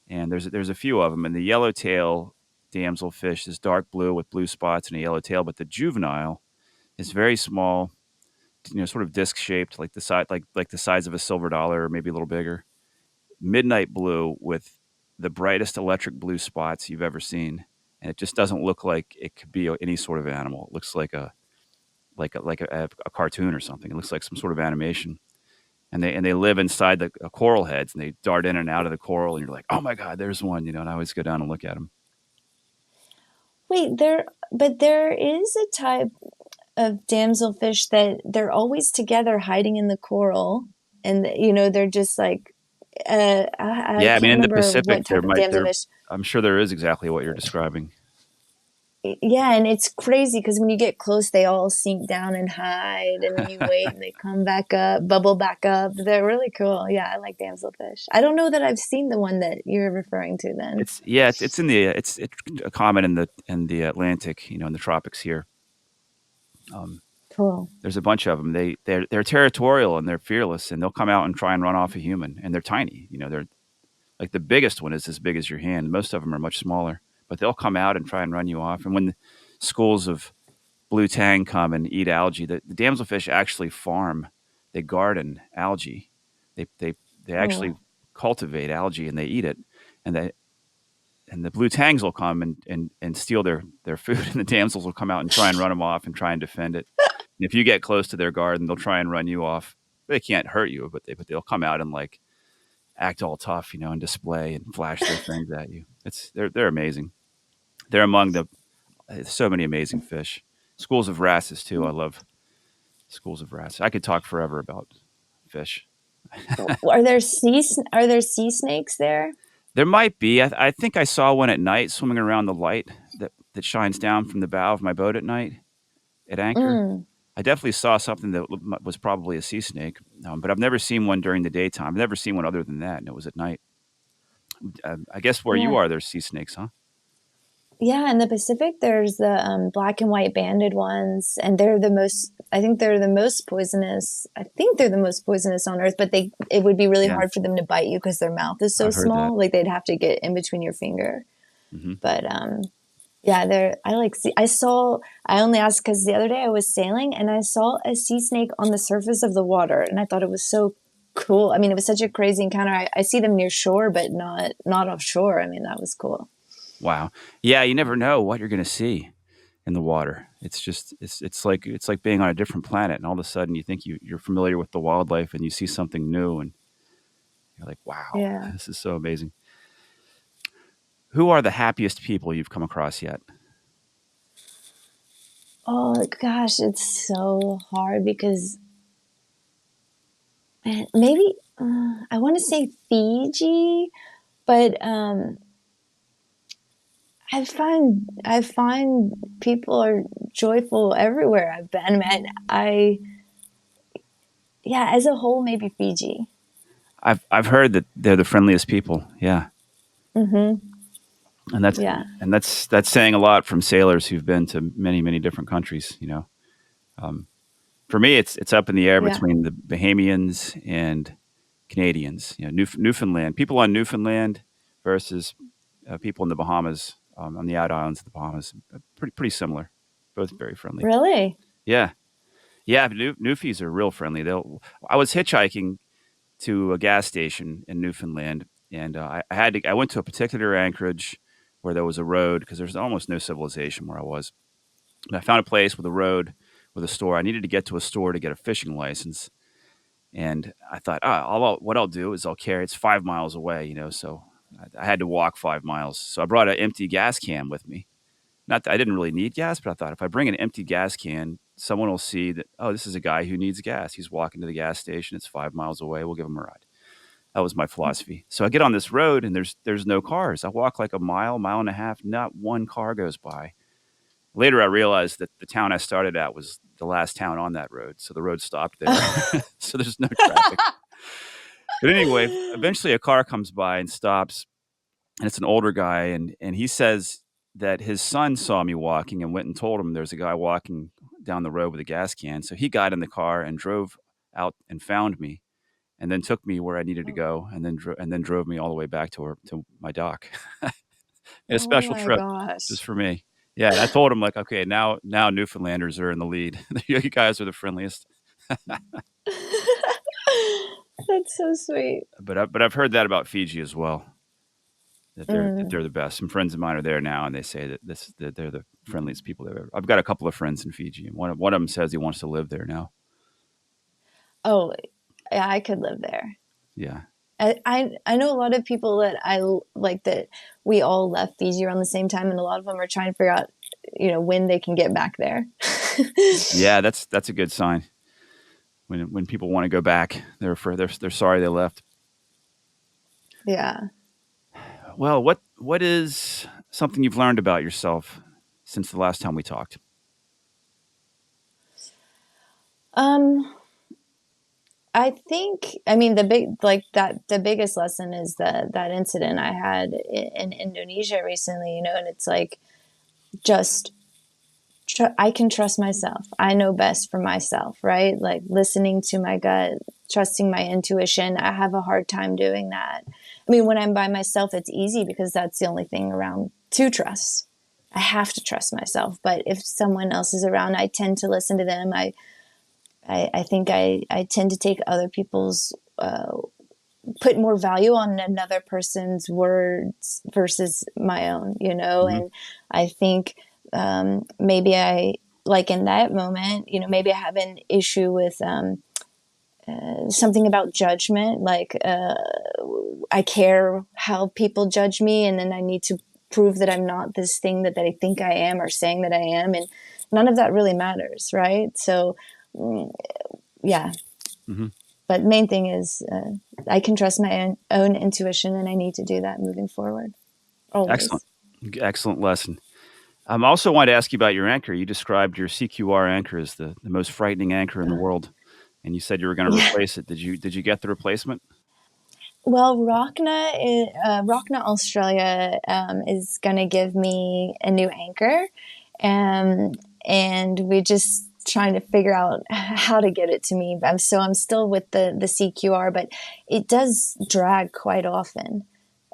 And there's a few of them. And the yellowtail damselfish is dark blue with blue spots and a yellow tail, but the juvenile is very small, sort of disc shaped, like the size of a silver dollar or maybe a little bigger. Midnight blue with the brightest electric blue spots you've ever seen. And it just doesn't look like it could be any sort of animal. It looks like a cartoon or something. It looks like some sort of animation. And they live inside the coral heads, and they dart in and out of the coral, and you're like, oh my god, there's one, and I always go down and look at them. wait there is a type of damselfish that they're always together hiding in the coral, and they're just like I Yeah, I mean, can't in the remember Pacific, what type of damselfish. I'm sure there is exactly what you're describing. Yeah, and it's crazy because when you get close, they all sink down and hide, and then you wait, and they come back up, bubble back up. They're really cool. Yeah, I like damselfish. I don't know that I've seen the one that you're referring to. Then It's common in the Atlantic, in the tropics here. Um, cool. there's a bunch of them. They're territorial and they're fearless, and they'll come out and try and run off a human, and they're tiny. They're like the biggest one is as big as your hand. Most of them are much smaller, but they'll come out and try and run you off. And when the schools of blue tang come and eat algae, the damselfish actually farm, they garden algae. They actually Oh, cultivate algae and they eat it. And the blue tangs will come and steal their food, and the damsels will come out and try and run them off and try and defend it. And if you get close to their garden, they'll try and run you off. They can't hurt you, but they'll come out and like act all tough, and display and flash their things at you. They're amazing. They're among the so many amazing fish. Schools of wrasses too. I love schools of wrasses. I could talk forever about fish. Are there sea snakes there? There might be. I think I saw one at night swimming around the light that shines down from the bow of my boat at night at anchor. Mm, I definitely saw something that was probably a sea snake, but I've never seen one during the daytime. I've never seen one other than that, and it was at night. I guess where you yeah. are, there's sea snakes, huh? Yeah, in the Pacific, there's the black and white banded ones, and they're the most. I think they're the most poisonous. I think they're the most poisonous on Earth, but it would be really Yeah, hard for them to bite you because their mouth is so I've heard that. small. Like they'd have to get in between your finger. Hmm. But yeah, they're. I like. See, I saw. I only asked because the other day I was sailing and I saw a sea snake on the surface of the water, and I thought it was so cool. I mean, it was such a crazy encounter. I see them near shore, but not offshore. I mean, that was cool. Wow. Yeah, you never know what you're going to see in the water. It's just it's like being on a different planet, and all of a sudden you think you're familiar with the wildlife, and you see something new, and you're like, wow, Yeah. this is so amazing. Who are the happiest people you've come across yet? Oh gosh, it's so hard because man, maybe I want to say Fiji, but I find people are joyful everywhere I've been. Man, I yeah, as a whole, maybe Fiji. I've heard that they're the friendliest people. Yeah, Hmm. and that's Yeah, and that's saying a lot from sailors who've been to many different countries. For me, it's up in the air yeah. between the Bahamians and Canadians. Newfoundland people on Newfoundland versus people in the Bahamas, on the out islands of the Bahamas. Pretty similar, both very friendly. Really? Yeah, yeah. Newfies are real friendly. I was hitchhiking to a gas station in Newfoundland, and I went to a particular anchorage where there was a road because there's almost no civilization where I was. And I found a place with a road with a store. I needed to get to a store to get a fishing license, and I thought, what I'll do is I'll carry. It's 5 miles away, so I had to walk 5 miles. So I brought an empty gas can with me. Not that I didn't really need gas, but I thought if I bring an empty gas can, someone will see that, oh, this is a guy who needs gas. He's walking to the gas station. It's 5 miles away. We'll give him a ride. That was my philosophy. So I get on this road and there's no cars. I walk like a mile and a half. Not one car goes by. Later, I realized that the town I started at was the last town on that road, so the road stopped there. So there's no traffic. But anyway, eventually a car comes by and stops, and it's an older guy, and he says that his son saw me walking and went and told him there's a guy walking down the road with a gas can. So he got in the car and drove out and found me, and then took me where I needed to go, and then drove me all the way back to my dock. A Oh special my trip gosh. just for me. Yeah, and I told him like, okay, now Newfoundlanders are in the lead. You guys are the friendliest. That's so sweet. But I've heard that about Fiji as well. That Mm. they're the best. Some friends of mine are there now, and they say that they're the friendliest people they've ever. I've got a couple of friends in Fiji, and one of them says he wants to live there now. Oh, yeah, I could live there. Yeah, I know a lot of people that like that we all left Fiji around the same time, and a lot of them are trying to figure out, when they can get back there. yeah, that's a good sign. When people want to go back, they're sorry they left. Yeah. Well, what is something you've learned about yourself since the last time we talked? Um, I think, I mean, the biggest lesson is that incident I had in Indonesia recently, and it's like just I can trust myself. I know best for myself, right? Like listening to my gut, trusting my intuition. I have a hard time doing that. I mean, when I'm by myself, it's easy because that's the only thing around to trust. I have to trust myself. But if someone else is around, I tend to listen to them. I think I tend to take other people's, put more value on another person's words versus my own, Hmm. and I think maybe I, like in that moment, maybe I have an issue with something about judgment. Like I care how people judge me, and then I need to prove that I'm not this thing that I think I am or saying that I am. And none of that really matters, right? So, yeah. Hmm. But main thing is I can trust my own intuition, and I need to do that moving forward Excellent. always. Excellent lesson. I also wanted to ask you about your anchor. You described your CQR anchor as the most frightening anchor in the world, and you said you were going to Yeah. replace it. Did you get the replacement? Well, Rockna Australia is going to give me a new anchor, and we're just trying to figure out how to get it to me. I'm still with the CQR, but it does drag quite often.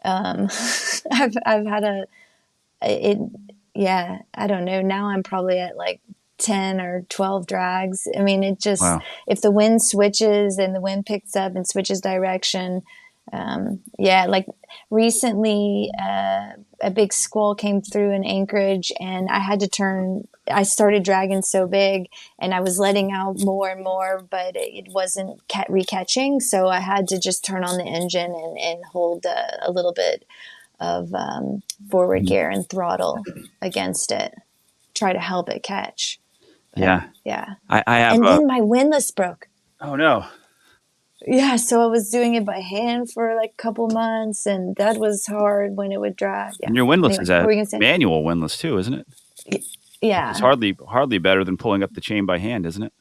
I've had it. Yeah, I don't know. Now I'm probably at like 10 or 12 drags. I mean, it just, Wow. if the wind switches and the wind picks up and switches direction, yeah, like recently, a big squall came through in Anchorage, and I started dragging so big, and I was letting out more and more, but it wasn't recatching. So I had to just turn on the engine and hold a little bit of forward Mhm. gear and throttle against it, try to help it catch. But Yeah. yeah. I have And a. then my windlass broke. Oh no. Yeah, so I was doing it by hand for like a couple months, and that was hard when it would drag. Yeah. And your windlass Anyway, is what a were you gonna say? manual windlass too, isn't it? Which is Yeah, hardly better than pulling up the chain by hand, isn't it?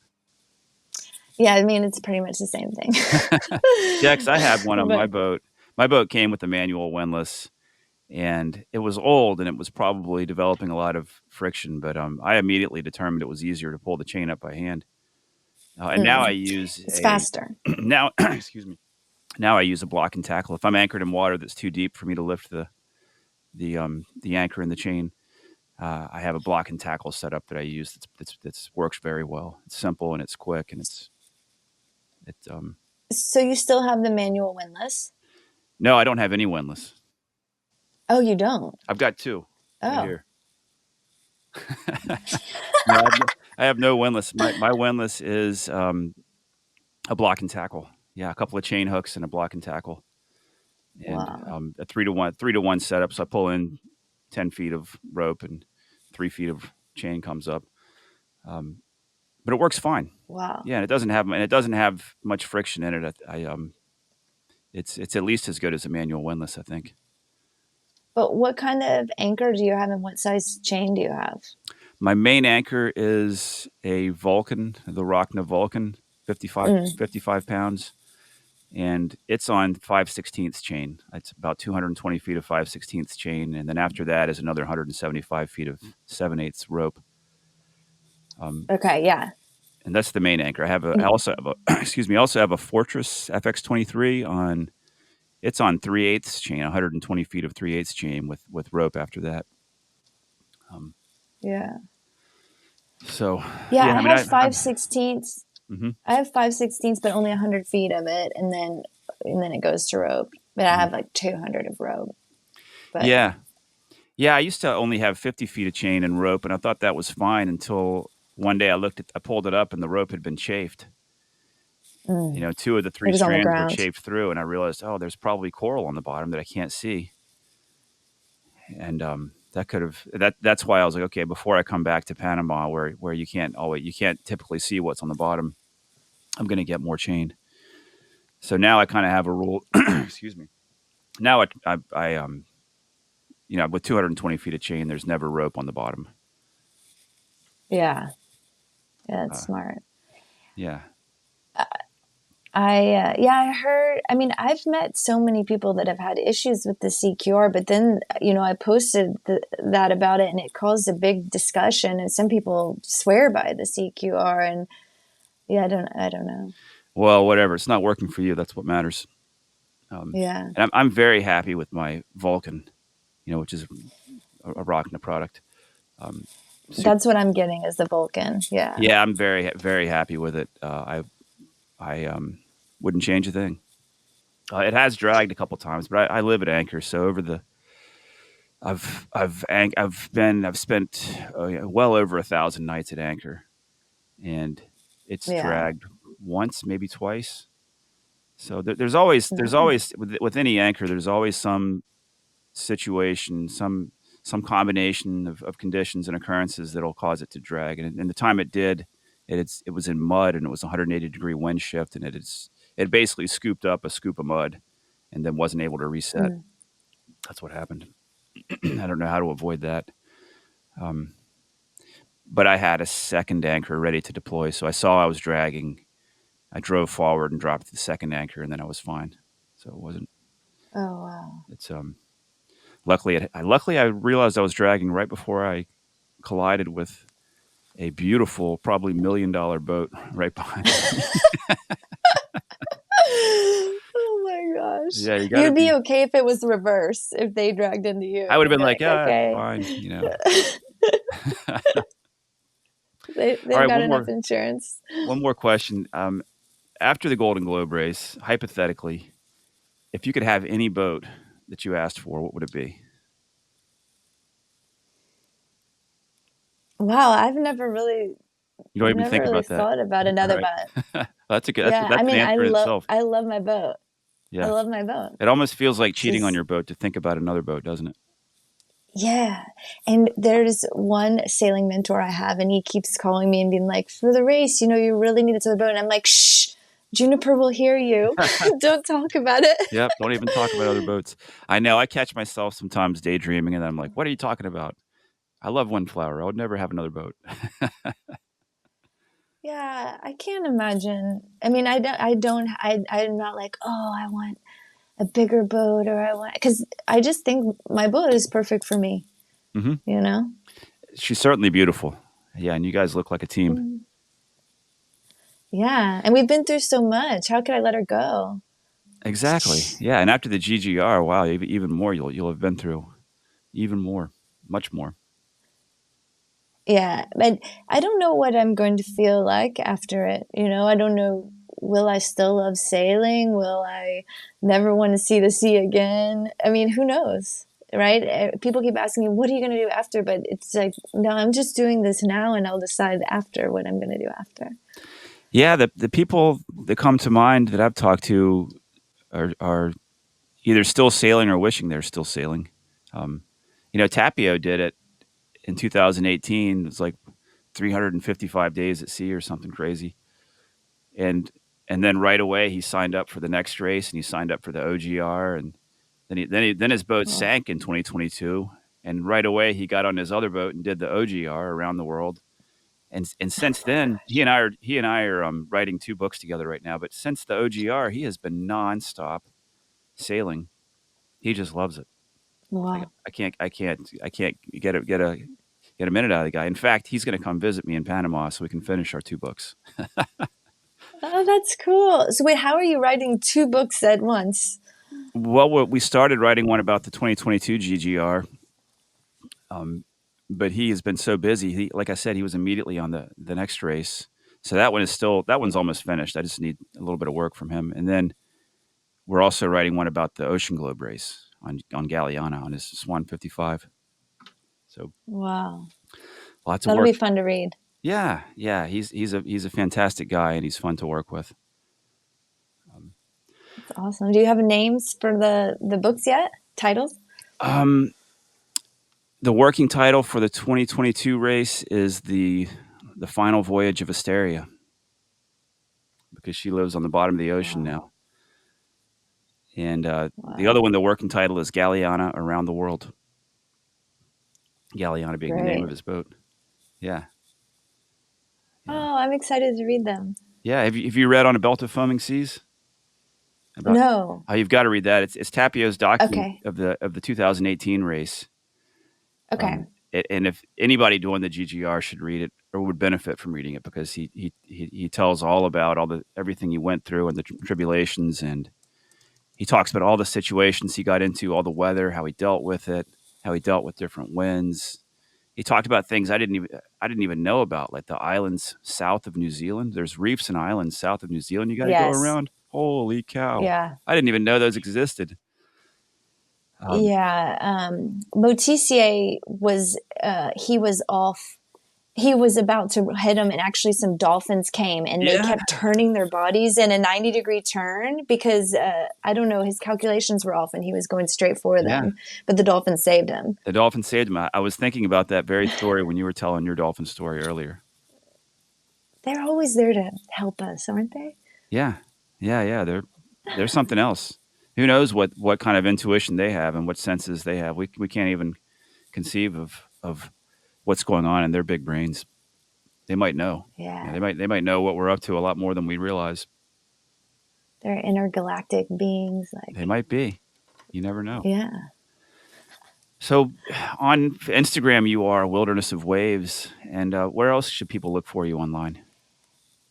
yeah. I mean, it's pretty much the same thing. Yeah, because I had one on my But boat. My boat came with a manual windlass, and it was old, and it was probably developing a lot of friction. But I immediately determined it was easier to pull the chain up by hand. And now I use it's a faster. now excuse me. Now I use a block and tackle. If I'm anchored in water that's too deep for me to lift the anchor and the chain, I have a block and tackle setup that I use that's works very well. It's simple and it's quick and it's. So you still have the manual windlass? No, I don't have any windlass. Oh, you don't? I've got two right Oh, here. No, I have no windlass. My windlass is a block and tackle. Yeah, a couple of chain hooks and a block and tackle, and wow. a 3-to-1 setup. So I pull in 10 feet of rope and 3 feet of chain comes up. Um, but it works fine. Wow. Yeah, and it doesn't have much friction in it. It's at least as good as a manual windlass, I think. But what kind of anchor do you have, and what size chain do you have? My main anchor is a Vulcan, the Rockna Vulcan, 55, Mm, 55 pounds, and it's on 5/16 chain. It's about 220 feet of 5/16 chain, and then after that is another 175 feet of 7/8 rope. Um, okay, yeah. and that's the main anchor. I Mm, also have a excuse me. I also have a Fortress FX23 on. It's on 3/8 chain, 120 feet of 3/8 chain with rope after that. Um, yeah. so Yeah, yeah, I I mean have I'm 5/16. mhm, I have 5/16, but only 100 feet of it, and then it goes to rope. But I mhm. have like 200 of rope. But Yeah. Yeah, I used to only have 50 feet of chain and rope, and I thought that was fine until one day I pulled it up, and the rope had been chafed. Two of the it three was on the strands were ground. chafed through, and I realized, oh, there's probably coral on the bottom that I can't see, and that could have that's why I was like, okay, before I come back to Panama, where you can't typically see what's on the bottom, I'm going to get more chain. So now I kind of have a rule. Excuse me. Now with 220 feet of chain, there's never rope on the bottom. Yeah, yeah, that's Uh, smart. yeah. I heard. I mean, I've met so many people that have had issues with the CQR, but then I posted that about it, and it caused a big discussion. And some people swear by the CQR, and yeah, I don't know. Well, whatever. It's not working for you. That's what matters. Yeah, And I'm very happy with my Vulcan, which is a Rockna product. Um, super, that's what I'm getting is the Vulcan. Yeah, yeah, I'm very very happy with it. I wouldn't change a thing. It has dragged a couple times, but I live at anchor, so over the I've spent yeah, well over 1,000 nights at anchor, and it's yeah. dragged once, maybe twice. So there's always with any anchor, there's always some situation, some combination of conditions and occurrences that'll cause it to drag. And the time it did, it was in mud and it was 180-degree wind shift, and it basically scooped up a scoop of mud and then wasn't able to reset. Mm. That's what happened. I don't know how to avoid that. But I had a second anchor ready to deploy. So I saw I was dragging. I drove forward and dropped the second anchor, and then I was fine. So it wasn't. Oh, wow. It's luckily I realized I was dragging right before I collided with a beautiful, probably $1 million boat right behind me. Oh my gosh. Yeah, you got to You'd be be. okay if it was reverse, if they dragged into you. I would have You'd been be like, like, yeah, it's okay. fine. They've All right, got enough insurance. one more question. After the Golden Globe race, hypothetically, if you could have any boat that you asked for, what would it be? Wow, I've never really You don't even think about that. thought about All another right. boat. That's Yeah, I that's an mean, answer in itself. I love my boat. I Yeah. love my boat. It almost feels like cheating on Just your boat to think about another boat, doesn't it? yeah. And there's one sailing mentor I have, and he keeps calling me and being like, for the race, you really need it to the boat. And I'm like, shh, Juniper will hear you. Don't talk about it. Yep. Don't even talk about other boats. I know. I catch myself sometimes daydreaming, and I'm like, what are you talking about? I love Windflower. I would never have another boat. Yeah, I can't imagine. I mean, I'm not like, oh, I want a bigger boat because I just think my boat is perfect for me, Mm-hmm. She's certainly beautiful. Yeah, and you guys look like a team. Mm. Yeah, and we've been through so much. How could I let her go? Exactly. Yeah, and after the GGR, wow, even more. You'll have been through even more, much more. Yeah, but I don't know what I'm going to feel like after it. I don't know. Will I still love sailing? Will I never want to see the sea again? I mean, who knows, right? People keep asking me, what are you going to do after? But it's like, no, I'm just doing this now, and I'll decide after what I'm going to do after. Yeah, the people that come to mind that I've talked to are either still sailing or wishing they're still sailing. Tapio did it in 2018. It was like 355 days at sea or something crazy. And then right away he signed up for the next race and he signed up for the OGR, and then his boat sank in 2022, and right away he got on his other boat and did the OGR around the world. And since then he and I are writing 2 books together right now, but since the OGR he has been nonstop sailing. He just loves it. Wow. I can't get a minute out of the guy. In fact, he's going to come visit me in Panama so we can finish our 2 books. Oh, that's cool. So wait, how are you writing 2 books at once? Well, we started writing one about the 2022 GGR, but he has been so busy. Like I said, he was immediately on the next race. So that one's almost finished. I just need a little bit of work from him. And then we're also writing one about the Ocean Globe race on Galeana on his Swan 55. So wow, lots of that'll work. be fun to read. Yeah. He's a fantastic guy, and he's fun to work with. That's awesome. Do you have names for the books yet? Titles? The working title for the 2022 race is the Final Voyage of Asteria, because she lives on the bottom of the ocean now. And the other one, the working title is Galeana Around the World. Galeana being the name of his boat. Yeah. Oh, I'm excited to read them. Yeah. Have you read On a Belt of Foaming Seas? No. Oh, you've got to read that. It's Tapio's document of the 2018 race. Okay. And if anybody doing the GGR should read it or would benefit from reading it, because he tells all about everything he went through and the tribulations, and he talks about all the situations he got into, all the weather, how he dealt with it, how he dealt with different winds. He talked about things I didn't even know about, like the islands south of New Zealand. There's reefs and islands south of New Zealand you got to go around. Holy cow. Yeah. I didn't even know those existed. Motissier was he was off. He was about to hit him, and actually some dolphins came, and they kept turning their bodies in a 90-degree turn because I don't know, his calculations were off and he was going straight for them. But the dolphins saved him. The dolphins saved him. I was thinking about that very story when you were telling your dolphin story earlier. They're always there to help us, aren't they? Yeah. Yeah. They're something else. Who knows what kind of intuition they have and what senses they have. We can't even conceive of what's going on in their big brains. They might know. Yeah. They might know what we're up to a lot more than we realize. They're intergalactic beings. They Like, might be. You never know. yeah. So on Instagram, you are Wilderness of Waves. And where else should people look for you online?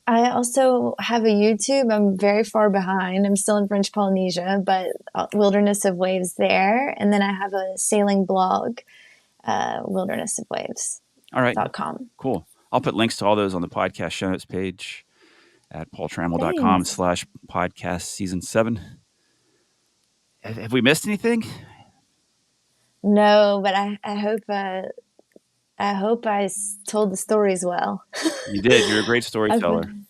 I also have a YouTube. I'm very far behind. I'm still in French Polynesia, but Wilderness of Waves there. And then I have a sailing blog, All right, wildernessofwaves.com. cool. I'll put links to all those on the podcast show notes page at Thanks. paultrammell.com/podcast season 7. Have we missed anything? No, but I hope told the stories well. You did. You're a great I've storyteller. been,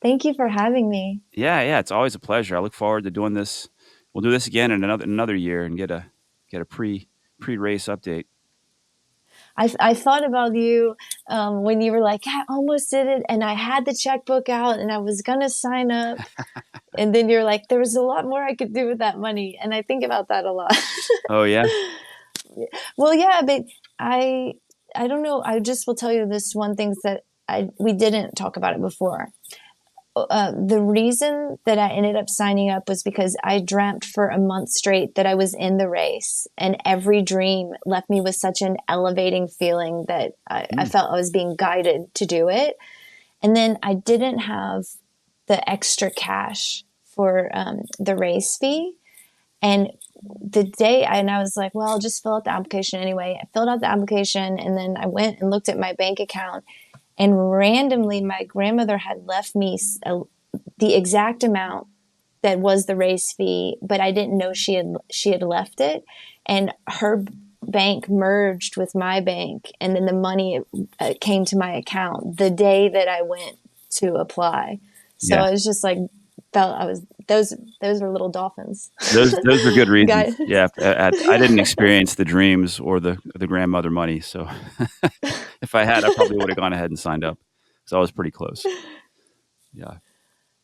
thank you for having me. Yeah. It's always a pleasure. I look forward to doing this. We'll do this again in another year and get a pre-race update. I thought about you when you were like, I almost did it, and I had the checkbook out, and I was gonna sign up, and then you're like, there was a lot more I could do with that money, and I think about that a lot. Oh yeah. Well, yeah, but I I don't know. I just will tell you this one thing that we didn't talk about it before. The reason that I ended up signing up was because I dreamt for a month straight that I was in the race, and every dream left me with such an elevating feeling that I felt I was being guided to do it. And then I didn't have the extra cash for the race fee. And I was like, well, I'll just fill out the application anyway. I filled out the application, and then I went and looked at my bank account, and randomly my grandmother had left me the exact amount that was the race fee, but I didn't know she had left it, and her bank merged with my bank, and then the money came to my account the day that I went to apply. So Yeah. I was just like, those were little dolphins. Those are good reasons. Guys. Yeah, I didn't experience the dreams or the grandmother money, so if I had, I probably would have gone ahead and signed up. So I was pretty close. Yeah,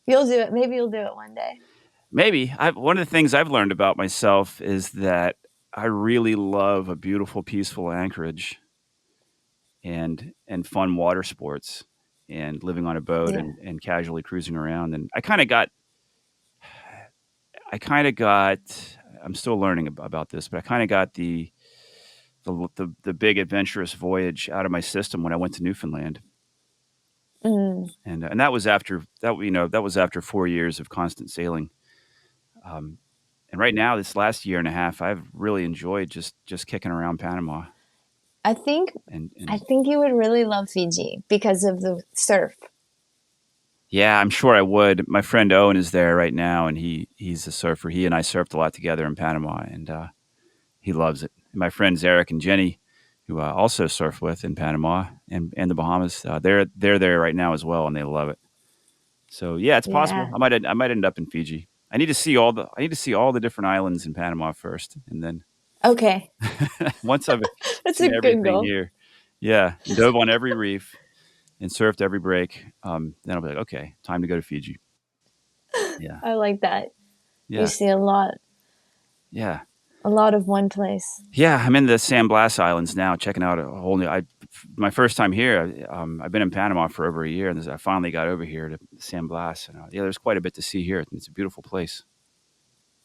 You'll do it. Maybe you'll do it one day. maybe. One of the things I've learned about myself is that I really love a beautiful, peaceful anchorage and fun water sports and living on a boat Yeah. and casually cruising around. And I kind of got. I'm still learning about this, but I kind of got the big adventurous voyage out of my system when I went to Newfoundland, Mm. and that was after that was after 4 years of constant sailing. Um, and right now, this last year and a half, I've really enjoyed just kicking around Panama. I think I And think you would really love Fiji because of the surf. yeah, I'm sure I would. My friend Owen is there right now, and he's a surfer. He and I surfed a lot together in Panama, and he loves it. And my friends Eric and Jenny, who also surf with in Panama and the Bahamas, they're there right now as well, and they love it. So yeah, it's possible. Yeah. I might end up in Fiji. I need to see all the different islands in Panama first, and then Okay. once I've That's a seen good everything goal. here, yeah, dove on every reef and surfed every break, then I'll be like, okay, time to go to Fiji. Yeah, I like that. You yeah, see yeah, a lot of one place. yeah. I'm in the San Blas Islands now, checking out a whole new. My first time here. I've been in Panama for over a year, and I finally got over here to San Blas. And, yeah, there's quite a bit to see here. It's a beautiful place.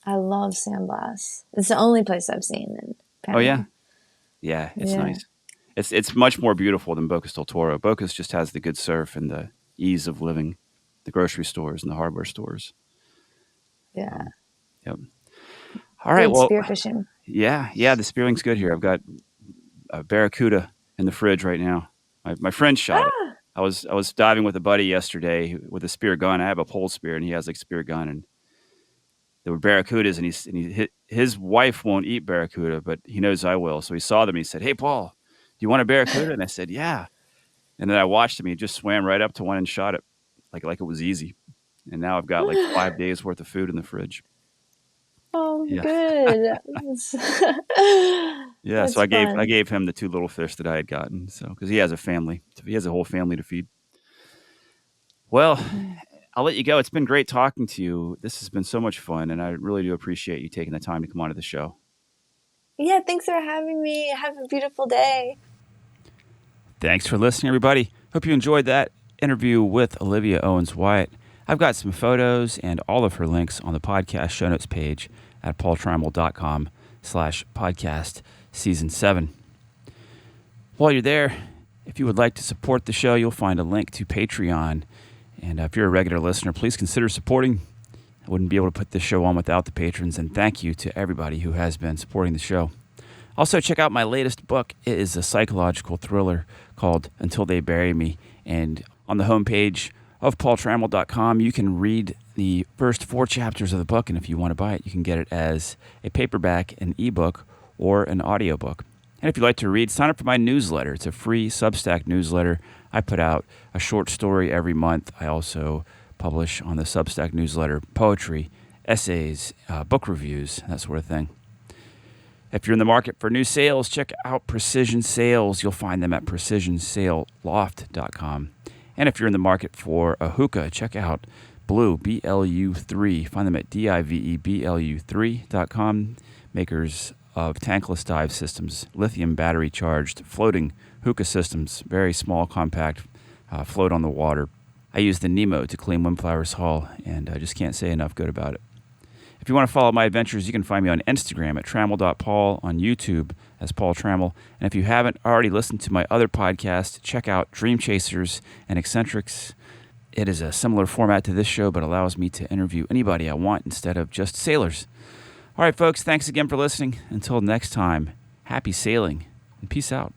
I love San Blas. It's the only place I've seen in Oh Panama. yeah, yeah. It's Yeah. nice. It's much more beautiful than Bocas del Toro. Bocas just has the good surf and the ease of living, the grocery stores and the hardware stores. Yeah. Um, yep. All right. Good Well, spearfishing. yeah. The spearling's good here. I've got a barracuda in the fridge right now. My friend shot it. Ah. I was diving with a buddy yesterday with a spear gun. I have a pole spear, and he has like a spear gun, and there were barracudas, and his wife won't eat barracuda, but he knows I will. So he saw them. And he said, "Hey, Paul, do you want a barracuda?" And I said, "Yeah." And then I watched him. He just swam right up to one and shot it, like it was easy. And now I've got like 5 days worth of food in the fridge. Oh, Yeah, good. yeah. So That's I fun. gave him the two little fish that I had gotten. So because he has a family, he has a whole family to feed. Well, I'll let you go. It's been great talking to you. This has been so much fun, and I really do appreciate you taking the time to come onto the show. Yeah, thanks for having me. Have a beautiful day. Thanks for listening, everybody. Hope you enjoyed that interview with Olivia Owens Wyatt. I've got some photos and all of her links on the podcast show notes page at paultrammell.com/podcast season 7. While you're there, if you would like to support the show, you'll find a link to Patreon. And if you're a regular listener, please consider supporting. I wouldn't be able to put this show on without the patrons, and thank you to everybody who has been supporting the show. Also, check out my latest book. It is a psychological thriller called Until They Bury Me. And on the homepage of paultrammell.com, you can read the first 4 chapters of the book. And if you want to buy it, you can get it as a paperback, an ebook, or an audiobook. And if you'd like to read, sign up for my newsletter. It's a free Substack newsletter. I put out a short story every month. I also publish on the Substack newsletter poetry, essays, book reviews, that sort of thing. If you're in the market for new sales, check out Precision Sales. You'll find them at precisionsaleloft.com. And if you're in the market for a hookah, check out Blue, BLU3. Find them at DIVEBLU3.com. Makers of tankless dive systems, lithium battery charged, floating hookah systems, very small, compact, float on the water. I use the Nemo to clean Windflowers Hall, and I just can't say enough good about it. If you want to follow my adventures, you can find me on Instagram at trammell.paul, on YouTube as Paul Trammell. And if you haven't already listened to my other podcast, check out Dream Chasers and Eccentrics. It is a similar format to this show, but allows me to interview anybody I want instead of just sailors. All right, folks, thanks again for listening. Until next time, happy sailing and peace out.